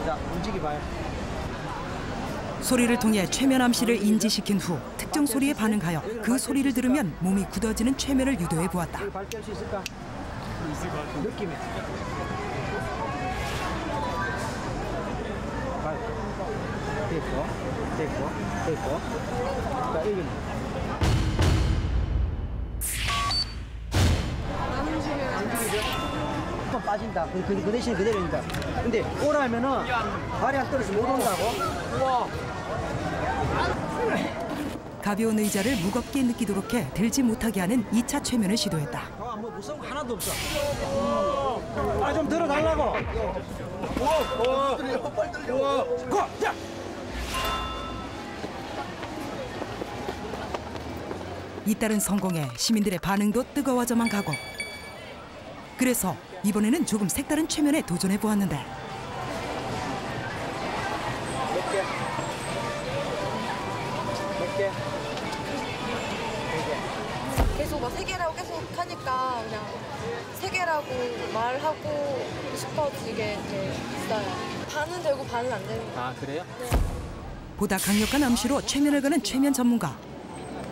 자, 움직여봐요. 소리를 통해 최면 암시를 인지시킨 후 특정 소리에 반응하여 그 소리를 들으면 몸이 굳어지는 최면을 유도해 보았다. 밝힐 수 있을까? 있을 것 같아. 느낌이. 됐고. 자, 여기는. 빠진다. 그 대신 그대로입니다. 근데 오라면은 발이 안 떨어져서 못 온다고. 우와. 가벼운 의자를 무겁게 느끼도록 해 들지 못하게 하는 2차 최면을 시도했다. 뭐 무서운 거 하나도 없어. 아, 좀 들어달라고. 잇따른 성공에 시민들의 반응도 뜨거워져만 가고. 그래서 이번에는 조금 색다른 최면에 도전해 보았는데. 몇 개? 계속 막 3개라고 계속 하니까 그냥 3개라고 말하고 싶어지게 있어요. 반은 되고 반은 안 되는 거예요. 아, 그래요? 네. 보다 강력한 암시로 최면을 거는 최면 전문가.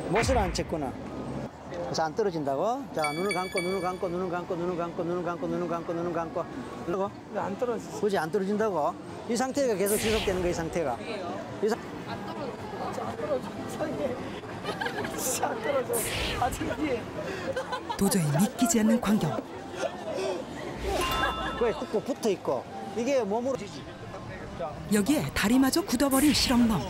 못을 안 쳤구나. 그래서 안 떨어진다고? 자, 눈을 감고, 눈을 감고, 눈을 감고, 눈을 감고, 눈을 감고, 눈을 감고, 눈을 감고. 그리고? 안 떨어지지. 그지, 안 떨어진다고? 이 상태가 계속 지속되는 거야, 이 상태가. 안 떨어져. 안 떨어져. 진짜 안 떨어져. 아, 창피해. 도저히 믿기지 않는 광경. 왜 꼭 붙어 있고 이게 몸으로 여기에 다리마저 굳어버린 실험놈.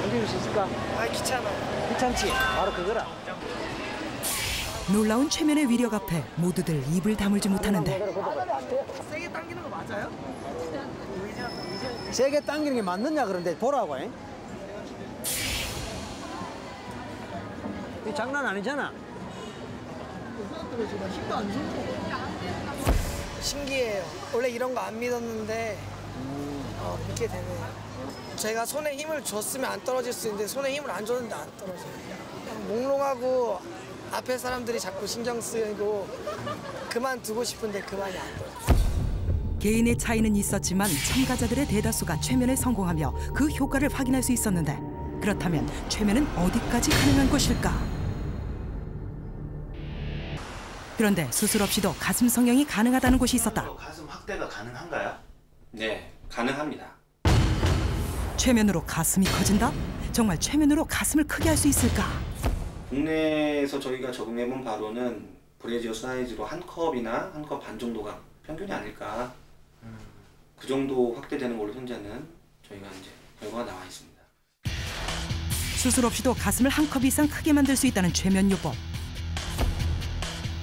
움직일 수 있을까? 아, 귀찮아. 귀찮지? 바로 그거라. 놀라운 최면의 위력 앞에 모두들 입을 다물지 못하는데. 세게 당기는 거 맞아요? 세게 당기는 게 맞느냐 그런데 보라고. 이 장난 아니잖아. 힘도 안 좋고. 신기해요. 원래 이런 거 안 믿었는데 믿게 되네요. 제가 손에 힘을 줬으면 안 떨어질 수 있는데 손에 힘을 안 줬는데 안 떨어져요. 몽롱하고 앞에 사람들이 자꾸 신경 쓰이고 그만두고 싶은데 그만이 안 돼요. 개인의 차이는 있었지만 참가자들의 대다수가 최면에 성공하며 그 효과를 확인할 수 있었는데, 그렇다면 최면은 어디까지 가능한 것일까? 그런데 수술 없이도 가슴 성형이 가능하다는 곳이 있었다. 가슴 확대가 가능한가요? 네, 가능합니다. 최면으로 가슴이 커진다? 정말 최면으로 가슴을 크게 할 수 있을까? 국내에서 저희가 적응해본 바로는 브래지어 사이즈로 한 컵이나 한 컵 반 정도가 평균이 아닐까. 그 정도 확대되는 걸로 현재는 저희가 이제 결과가 나와 있습니다. 수술 없이도 가슴을 한 컵 이상 크게 만들 수 있다는 최면 요법.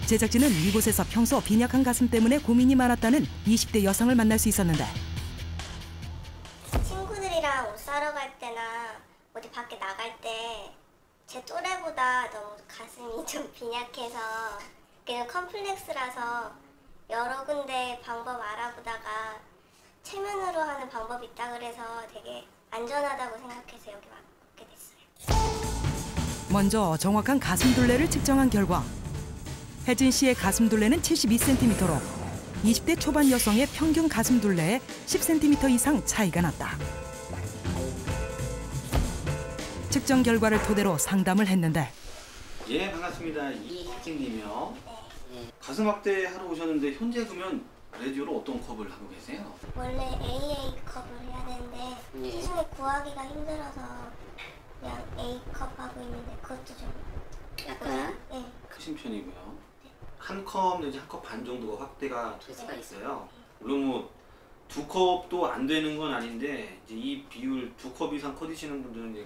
제작진은 이곳에서 평소 빈약한 가슴 때문에 고민이 많았다는 20대 여성을 만날 수 있었는데, 친구들이랑 옷 사러 갈 때나 어디 밖에 나갈 때 제 또래보다 너무 가슴이 좀 빈약해서 그냥 컴플렉스라서 여러 군데 방법 알아보다가 최면으로 하는 방법이 있다 그래서 되게 안전하다고 생각해서 여기 왔게 됐어요. 먼저 정확한 가슴 둘레를 측정한 결과 혜진 씨의 가슴 둘레는 72cm로 20대 초반 여성의 평균 가슴 둘레에 10cm 이상 차이가 났다. 측정 결과를 토대로 상담을 했는데, 예, 반갑습니다. 이혜진님이요. 가슴 확대 하러 오셨는데 현재 그러면 브래지어로 어떤 컵을 하고 계세요? 원래 AA 컵을 해야 되는데 시중에 구하기가 힘들어서 그냥 A 컵 하고 있는데 그것도 좀 약간 네. 크신 편이고요. 한 컵 내지 한 컵 반 정도가 확대가 될 수가 있어요. 물론 뭐 두 컵도 안 되는 건 아닌데 이제 이 비율 2컵 이상 커지시는 분들은 이제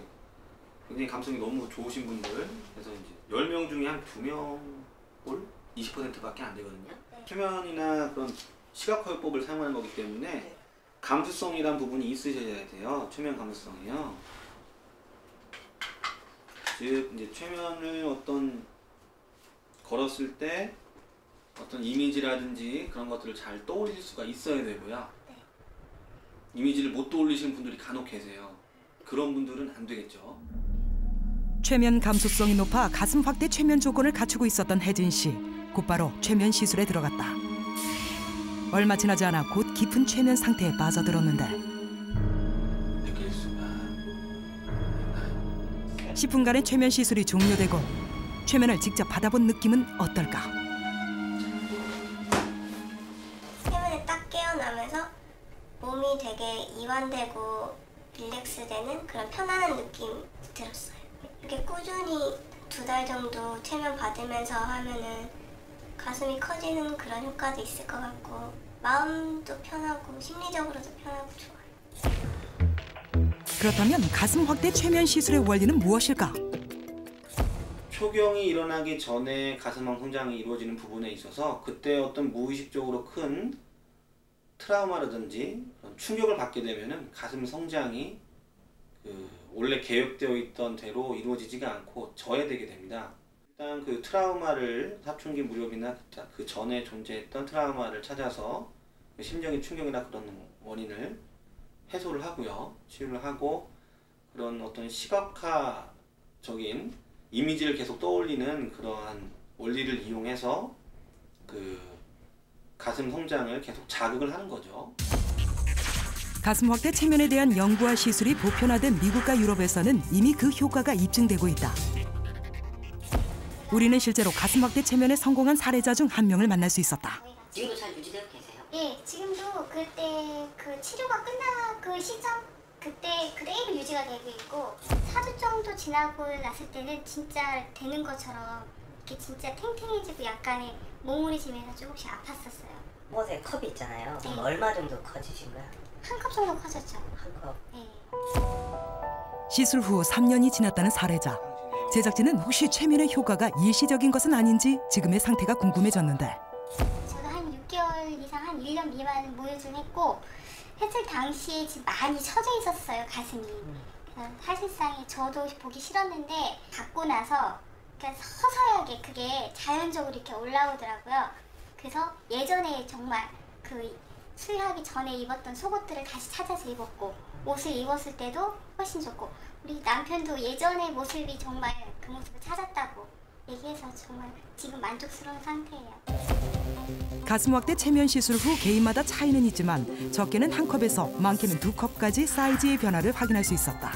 굉장히 감성이 너무 좋으신 분들, 그래서 이제 10명 중에 한 2명 꼴 20%밖에 안 되거든요. 최면이나 그런 시각화요법을 사용하는 거기 때문에 감수성이란 부분이 있으셔야 돼요. 최면 감수성이요. 즉 이제 최면을 어떤 걸었을 때 어떤 이미지라든지 그런 것들을 잘 떠올릴 수가 있어야 되고요. 이미지를 못 떠올리시는 분들이 간혹 계세요. 그런 분들은 안 되겠죠. 최면 감수성이 높아 가슴 확대 최면 조건을 갖추고 있었던 혜진 씨. 곧바로 최면 시술에 들어갔다. 얼마 지나지 않아 곧 깊은 최면 상태에 빠져들었는데, 10분간의 최면 시술이 종료되고 최면을 직접 받아본 느낌은 어떨까? 최면에 딱 깨어나면서 몸이 되게 이완되고 릴렉스되는 그런 편안한 느낌 들었어요. 이렇게 꾸준히 2달 정도 최면 받으면서 하면은 가슴이 커지는 그런 효과도 있을 것 같고 마음도 편하고 심리적으로도 편하고 좋아요. 그렇다면 가슴 확대 최면 시술의 원리는 무엇일까? 초경이 일어나기 전에 가슴왕 성장이 이루어지는 부분에 있어서 그때 어떤 무의식적으로 큰 트라우마라든지 충격을 받게 되면은 가슴 성장이 원래 계획되어 있던 대로 이루어지지가 않고 저해되게 됩니다. 일단 그 트라우마를 사춘기 무렵이나 그 전에 존재했던 트라우마를 찾아서 심적인 충격이나 그런 원인을 해소를 하고요. 치유를 하고 그런 어떤 시각화적인 이미지를 계속 떠올리는 그러한 원리를 이용해서 그 가슴 성장을 계속 자극을 하는 거죠. 가슴 확대 체면에 대한 연구와 시술이 보편화된 미국과 유럽에서는 이미 그 효과가 입증되고 있다. 우리는 실제로 가슴 확대 체면에 성공한 사례자 중 한 명을 만날 수 있었다. 지금도 잘 유지되고 계세요? 예, 지금도 그때 그 치료가 끝난 그 시점 그때 그대로 유지가 되고 있고 4주 정도 지나고 났을 때는 진짜 되는 것처럼 이렇게 진짜 탱탱해지고 약간의 몽울해지면서 조금씩 아팠었어요. 무엇에 컵이 있잖아요. 네. 얼마 정도 커지신 거야? 한 컵 정도 커졌죠. 한 컵? 네. 시술 후 3년이 지났다는 사례자. 제작진은 혹시 최면의 효과가 일시적인 것은 아닌지 지금의 상태가 궁금해졌는데. 저도 한 6개월 이상 한 1년 미만 모유증 했고 했을 당시에 지금 많이 처져 있었어요, 가슴이. 그래서 사실상 저도 보기 싫었는데 받고 나서 그냥 서서하게 그게 자연적으로 이렇게 올라오더라고요. 그래서 예전에 정말 그 수유하기 전에 입었던 속옷들을 다시 찾아서 입었고 옷을 입었을 때도 훨씬 좋고 우리 남편도 예전의 모습이 정말 그 모습을 찾았다고 얘기해서 정말 지금 만족스러운 상태예요. 가슴 확대 체면 시술 후 개인마다 차이는 있지만 적게는 한 컵에서 많게는 2컵까지 사이즈의 변화를 확인할 수 있었다.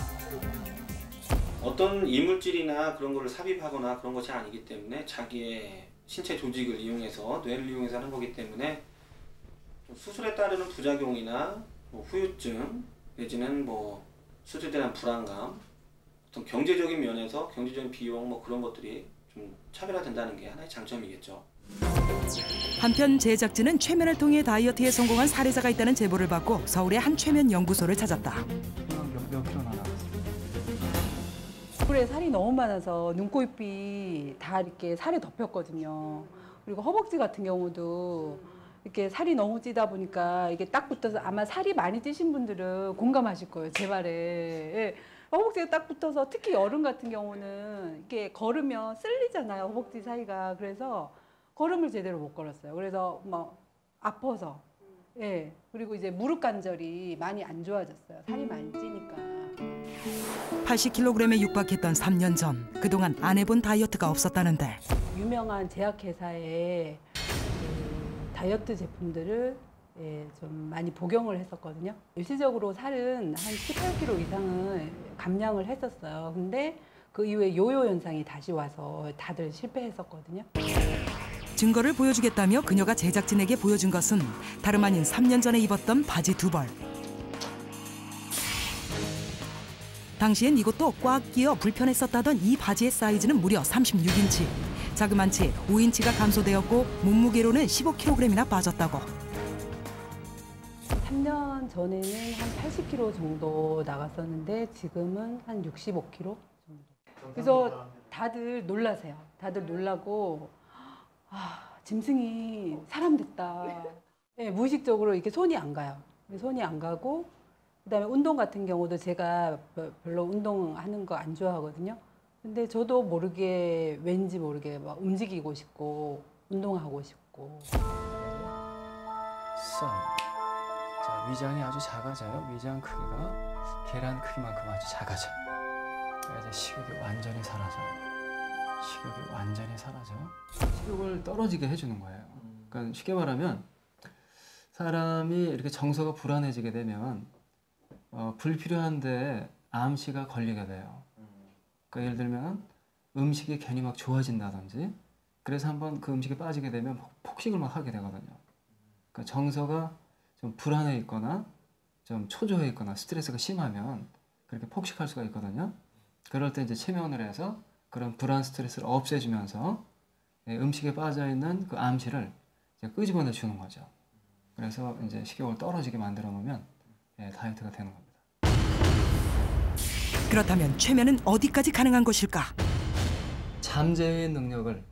어떤 이물질이나 그런 거를 삽입하거나 그런 것이 아니기 때문에 자기의 신체 조직을 이용해서 뇌를 이용해서 하는 거기 때문에 수술에 따르는 부작용이나 후유증 내지는 수술에 대한 불안감 어떤 경제적인 면에서 경제적인 비용 그런 것들이 좀 차별화된다는 게 하나의 장점이겠죠. 한편 제작진은 최면을 통해 다이어트에 성공한 사례자가 있다는 제보를 받고 서울의 한 최면 연구소를 찾았다. 몇 킬로나 나갔어요? 얼굴에 살이 너무 많아서 눈코입이 다 이렇게 살이 덮였거든요. 그리고 허벅지 같은 경우도 이렇게 살이 너무 찌다 보니까 이게 딱 붙어서 아마 살이 많이 찌신 분들은 공감하실 거예요, 제 말에. 예. 허벅지가 딱 붙어서 특히 여름 같은 경우는 이렇게 걸으면 쓸리잖아요, 허벅지 사이가. 그래서 걸음을 제대로 못 걸었어요. 그래서 아파서. 예. 그리고 이제 무릎 관절이 많이 안 좋아졌어요. 살이 많이 찌니까. 80kg에 육박했던 3년 전 그동안 안 해본 다이어트가 없었다는데. 유명한 제약회사의 다이어트 제품들을 좀 많이 복용을 했었거든요. 일시적으로 살은 한 18kg 이상을 감량을 했었어요. 근데 그 이후에 요요 현상이 다시 와서 다들 실패했었거든요. 증거를 보여주겠다며 그녀가 제작진에게 보여준 것은 다름 아닌 3년 전에 입었던 바지 2벌. 당시엔 이것도 꽉 끼어 불편했었다던 이 바지의 사이즈는 무려 36인치. 자그만 채 5인치가 감소되었고 몸무게로는 15kg이나 빠졌다고. 3년 전에는 한 80kg 정도 나갔었는데 지금은 한 65kg 정도. 그래서 다들 놀라세요. 다들 놀라고 짐승이 사람 됐다. 네, 무의식적으로 이렇게 손이 안 가요. 손이 안 가고 그다음에 운동 같은 경우도 제가 별로 운동하는 거 안 좋아하거든요. 근데 저도 모르게 왠지 모르게 막 움직이고 싶고 운동하고 싶고. 자, 위장이 아주 작아져요. 위장 크기가 계란 크기만큼 아주 작아져. 이제 식욕이 완전히 사라져. 식욕이 완전히 사라져. 식욕을 떨어지게 해주는 거예요. 그러니까 쉽게 말하면 사람이 이렇게 정서가 불안해지게 되면 불필요한데 암시가 걸리게 돼요. 그러니까 예를 들면 음식이 괜히 막 좋아진다든지 그래서 한번 그 음식에 빠지게 되면 폭식을 막 하게 되거든요. 그러니까 정서가 좀 불안해 있거나 좀 초조해 있거나 스트레스가 심하면 그렇게 폭식할 수가 있거든요. 그럴 때 이제 체면을 해서 그런 불안 스트레스를 없애주면서 음식에 빠져 있는 그 암실을 이제 끄집어내 주는 거죠. 그래서 이제 식욕을 떨어지게 만들어 놓으면 다이어트가 되는 겁니다. 그렇다면 최면은 어디까지 가능한 것일까? 잠재의 능력을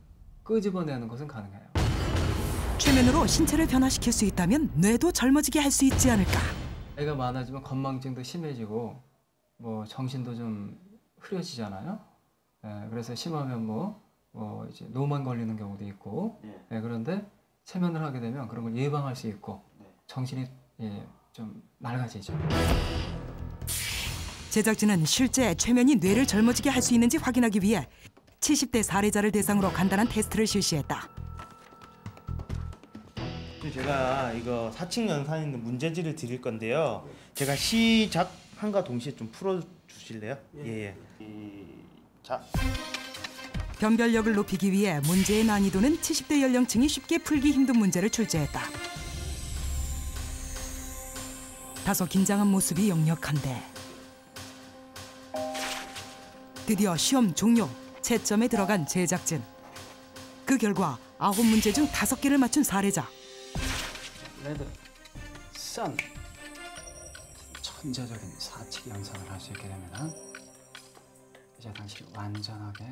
끄집어내는 것은 가능해요. 최면으로 신체를 변화시킬 수 있다면 뇌도 젊어지게 할 수 있지 않을까? 나이가 많아지면 건망증도 심해지고 뭐 정신도 좀 흐려지잖아요. 그래서 심하면 뭐 이제 노만 걸리는 경우도 있고. 그런데 체면을 하게 되면 그런 걸 예방할 수 있고 정신이 좀 맑아지죠. 제작진은 실제 최면이 뇌를 젊어지게 할 수 있는지 확인하기 위해 70대 사례자를 대상으로 간단한 테스트를 실시했다. 제가 이거 사칙 연산에 있는 문제지를 드릴 건데요. 제가 시작함과 동시에 좀 풀어주실래요? 예. 시작. 변별력을 높이기 위해 문제의 난이도는 70대 연령층이 쉽게 풀기 힘든 문제를 출제했다. 다소 긴장한 모습이 역력한데 드디어 시험 종료, 채점에 들어간 제작진. 그 결과 9문제 중 5개를 맞춘 사례자. 레드, 선. 천재적인 사칙 연산을 할 수 있게 되면 이제 당신이 완전하게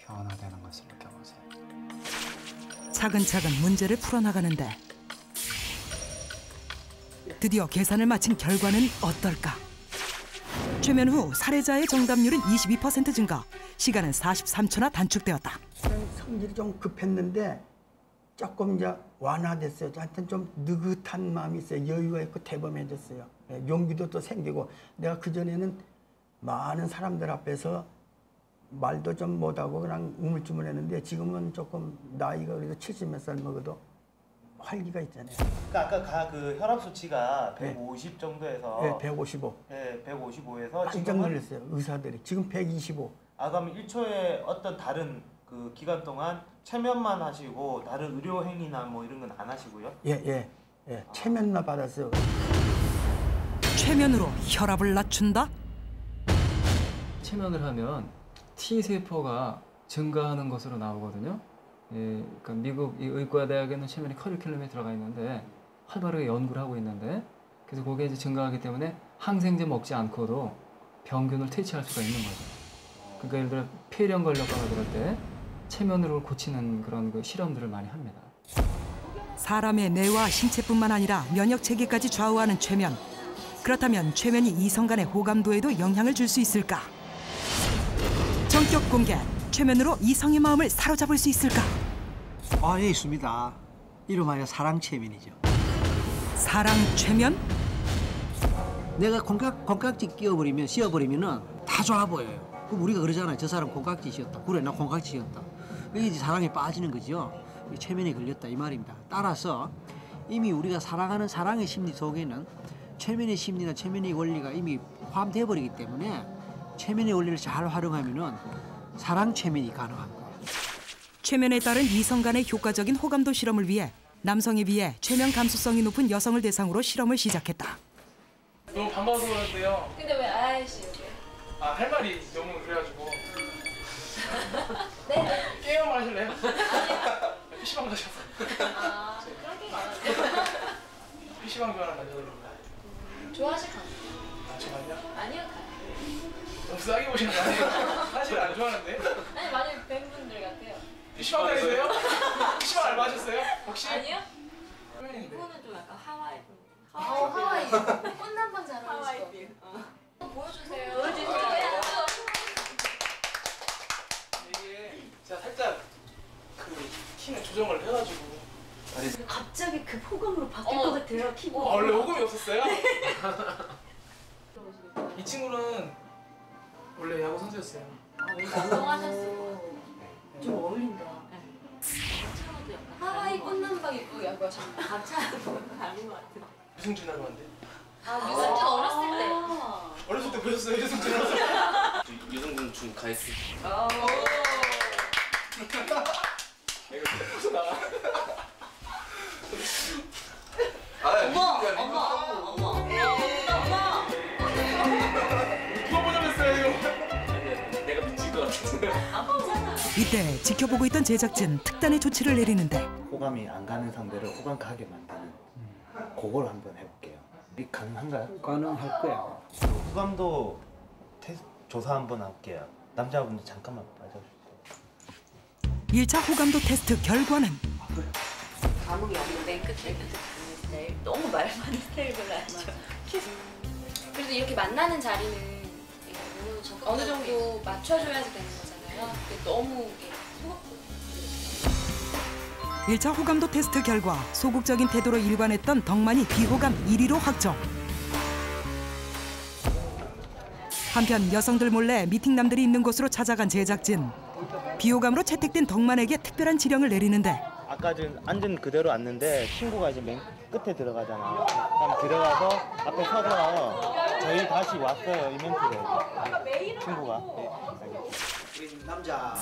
변화되는 것을 느껴보세요. 차근차근 문제를 풀어나가는데 드디어 계산을 마친 결과는 어떨까? 최면 후 사례자의 정답률은 22% 증가, 시간은 43초나 단축되었다. 성질이 좀 급했는데 조금 이제 완화됐어요. 저한테는 좀 느긋한 마음이 있어요. 여유가 있고 대범해졌어요. 용기도 또 생기고, 내가 그전에는 많은 사람들 앞에서 말도 좀 못하고 그냥 우물쭈물했는데 지금은 조금 나이가 그래도 70몇 살 먹어도 활기가 있잖아요. 그러니까 아까 그 혈압 수치가 150 정도에서 네, 155. 네, 155에서 깜짝 놀랐어요. 의사들이 지금 125. 그럼 1초에 어떤 다른 그 기간 동안 체면만 하시고 다른 의료 행위나 뭐 이런 건 안 하시고요? 예. 체면만 받았어요. 최면으로 혈압을 낮춘다? 체면을 하면 T세포가 증가하는 것으로 나오거든요. 그러니까 미국 의과대학에는 체면이 커리큘럼에 들어가 있는데 활발하게 연구를 하고 있는데, 그래서 그게 이제 증가하기 때문에 항생제 먹지 않고도 병균을 퇴치할 수가 있는 거죠. 그러니까 예를 들어 폐렴 걸렸거나 그럴 때 체면으로 고치는 그런 그 실험들을 많이 합니다. 사람의 뇌와 신체뿐만 아니라 면역 체계까지 좌우하는 최면. 그렇다면 최면이 이성 간의 호감도에도 영향을 줄 수 있을까? 전격 공개. 최면으로 이성의 마음을 사로잡을 수 있을까? 예, 있습니다. 이름하여 사랑 최면이죠. 사랑 최면? 내가 콩깍지 끼워버리면 씌워버리면은 다 좋아 보여요. 그럼 우리가 그러잖아요. 저 사람 콩깍지 씌웠다. 그래, 나 콩깍지 씌웠다. 이게 사랑에 빠지는 거죠. 최면에 걸렸다 이 말입니다. 따라서 이미 우리가 사랑하는 사랑의 심리 속에는 최면의 심리나 최면의 원리가 이미 포함되어 버리기 때문에 최면의 원리를 잘 활용하면은 사랑 최면이 가능한 거예요. 최면에 따른 이성 간의 효과적인 호감도 실험을 위해 남성에 비해 최면 감수성이 높은 여성을 대상으로 실험을 시작했다. 너무 반가워서 그러는데요. 근데 왜 아이씨 여기? 할 말이 너무 그래가지고. 네? 게임 한번 하실래요? PC방 가셔서. 그런 게임 안 하는데. PC방 교환 가셔서. 좋아하실 것 같아요. 정말요? 아니요. 너무 싸게 보시는 거 아니에요? 사실 안 좋아하는데? 아니 많이 뵌 분들 같아요. PC방 다니세요? PC방 알바하셨어요? 혹시? 아니요. 이분은 좀 약간 하와이 분. 하와이. 꽃남방 잘 어울리시고. 보여주세요. 보여주세요. 이게 제가 살짝 그 키는 조정을 해가지고. 갑자기 그 호감으로 바뀔 것 같아요. 키가. 원래 호감이 없었어요? 이 친구는 원래 야구 선수였어요. 운동하셨어. 좀 어울린다. 하와이 꽃남방 입고 야구가 참 같이 닮은 것 같아. 유승준 닮았는데? 유승준 어렸을 때. 어렸을 때 보셨어요? 유승준 어렸을 때? 유승준 준 가이스. 어머. 누가 보자면서요 이거? 내가 미칠 것 같은데. 아빠잖아. 이때 지켜보고 있던 제작진 특단의 조치를 내리는데 호감이 안 가는 상대를 호감 가게 만드는 그걸 한번 해볼게요. 이게 가능한가요? 가능할 거야. 호감도 조사 한번 할게요. 남자분들 잠깐만 빠져주세요. 1차 호감도 테스트 결과는 감흥이 없는 맨 끝에 가는 스타일. 너무 말 많은 스타일 별로 안 좋아. 그래도 이렇게 만나는 자리는 어느 정도 맞춰줘야지 되는 거잖아요. 근데 너무 소극적이에요. 1차 호감도 테스트 결과 소극적인 태도로 일관했던 덕만이 비호감 1위로 확정. 한편 여성들 몰래 미팅남들이 있는 곳으로 찾아간 제작진. 비호감으로 채택된 덕만에게 특별한 지령을 내리는데 아까 좀 앉은 그대로 왔는데 친구가 이제 맨 끝에 들어가잖아. 그럼 들어가서 앞에 서서 저희 다시 왔어요 이멘트를 친구가. 우리 남자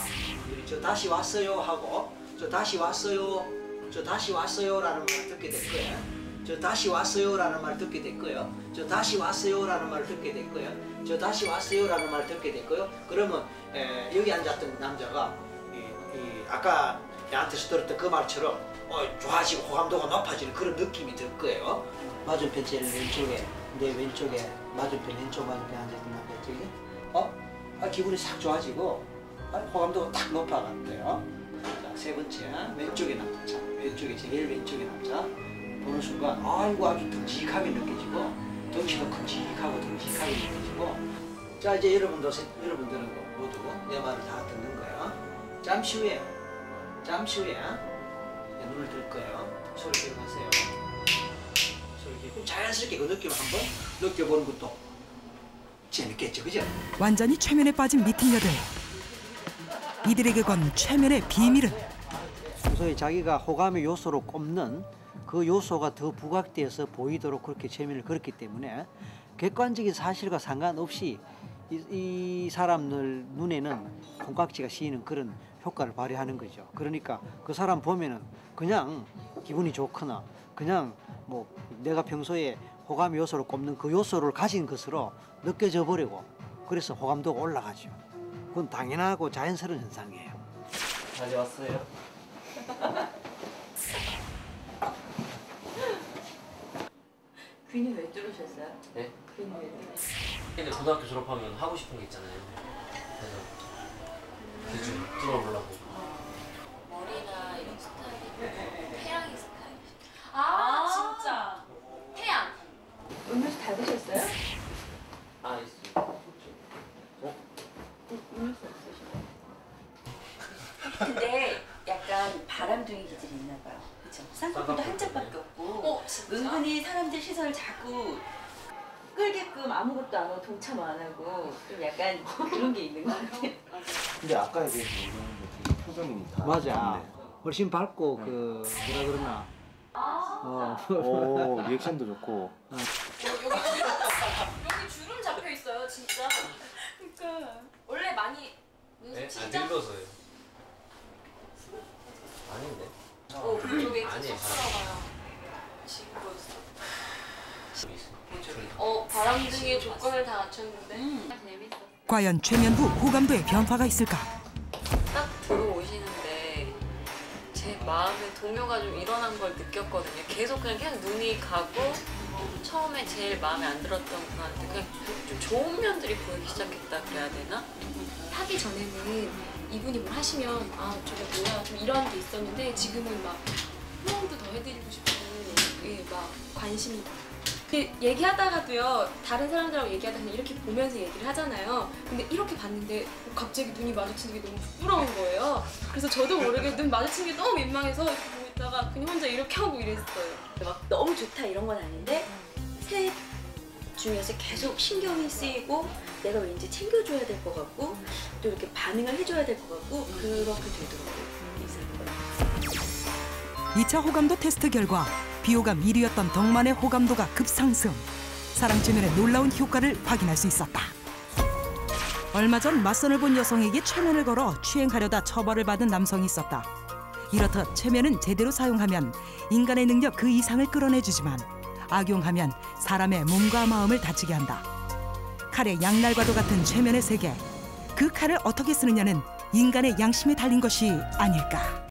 저 다시 왔어요 하고 저 다시 왔어요 저 다시 왔어요라는 말 듣게 될 거예요. 저 다시 왔어요라는 말 듣게 될 거예요. 저 다시 왔어요라는 말 듣게 될 거예요. 저 다시 왔어요라는 말 듣게 될 거예요. 그러면 여기 앉았던 남자가 아까 나한테서 들었던 그 말처럼 좋아지고 호감도가 높아지는 그런 느낌이 들 거예요. 맞은편 제일 왼쪽에 내 왼쪽에 맞은편 왼쪽 맞은편 앉았던 남자 저기 기분이 싹 좋아지고 호감도가 딱 높아간대요. 자, 세 번째 왼쪽에 남자 자, 왼쪽에 제일 왼쪽에 남자 보는 순간 아이고 아주 듬직하게 느껴지고 덩치도 큼직하고 듬직하게 느껴지고 자 이제 여러분들은 모두 내 말을 다 듣는 거예요. 잠시 후에 눈을 뜰 거예요. 소리 지르고 하세요. 소리 지르고 자연스럽게 그 느낌을 한번 느껴보는 것도 재밌겠죠, 그죠? 완전히 최면에 빠진 미팅녀들. 이들에게 건 최면의 비밀은 소위 자기가 호감의 요소로 꼽는 그 요소가 더 부각돼서 보이도록 그렇게 최면을 걸었기 때문에 객관적인 사실과 상관없이 이 사람들 눈에는 콩깍지가 씌이는 그런 효과를 발휘하는 거죠. 그러니까 그 사람 보면은 그냥 기분이 좋거나 그냥 뭐 내가 평소에 호감 요소로 꼽는 그 요소를 가진 것으로 느껴져 버리고 그래서 호감도가 올라가죠. 그건 당연하고 자연스러운 현상이에요. 가져왔어요. 귀는 왜 뚫으셨어요? 네? 귀는 왜 뚫으셨어요? 근데 고등학교 졸업하면 하고 싶은 게 있잖아요. 그래서 귀 좀 뚫어보려고. 머리나 이런 스타일이 태양이 스타일. 진짜 태양. 음료수 다 드셨어요? 있어요. 음료수 없으시나요? 근데 약간 바람둥이 기질이 있나 봐요. 그렇죠? 쌍꺼풀도 한 짝밖에 없고 은근히 사람들 시선을 자꾸 끌게끔 아무것도 안 하고 동참 안 하고 좀 약간 그런 게 있는 것 같아요. 근데 아까에 비해서 되게 표정이 다 맞아. 좋네. 훨씬 밝고 그 뭐라 그러나. 오 리액션도 좋고. 여기 주름 잡혀 있어요, 진짜. 그러니까 원래 많이 진짜. 늙어서요. 아닌데. 그쪽에 아니에요. 쳤어봐요. 지금 보였어. 바람둥이의 조건을 다 갖췄는데 재밌어. 과연 최면 후 호감도에 변화가 있을까? 딱 들어오시는데 제 마음에 동요가 좀 일어난 걸 느꼈거든요. 계속 그냥 눈이 가고 처음에 제일 마음에 안 들었던 분한테 그냥 좀 좋은 면들이 보이기 시작했다 그래야 되나? 하기 전에는 이분이 뭘 하시면 저게 뭐야 좀 이런 게 있었는데 지금은 막 후원도 더 해드리고 싶고 막 관심이 얘기하다가도요 다른 사람들하고 얘기하다 그냥 이렇게 보면서 얘기를 하잖아요. 근데 이렇게 봤는데 갑자기 눈이 마주치는 게 너무 부끄러운 거예요. 그래서 저도 모르게 눈 마주치는 게 너무 민망해서 이렇게 보고 있다가 그냥 혼자 이렇게 하고 이랬어요. 막 너무 좋다 이런 건 아닌데 셋 중에서 계속 신경이 쓰이고 내가 왠지 챙겨줘야 될 것 같고 또 이렇게 반응을 해줘야 될 것 같고 그렇게 되더라고요. 2차 호감도 테스트 결과 비호감 1위였던 덕만의 호감도가 급상승. 사랑 최면의 놀라운 효과를 확인할 수 있었다. 얼마 전 맞선을 본 여성에게 최면을 걸어 추행하려다 처벌을 받은 남성이 있었다. 이렇듯 최면은 제대로 사용하면 인간의 능력 그 이상을 끌어내주지만 악용하면 사람의 몸과 마음을 다치게 한다. 칼의 양날과도 같은 최면의 세계. 그 칼을 어떻게 쓰느냐는 인간의 양심에 달린 것이 아닐까.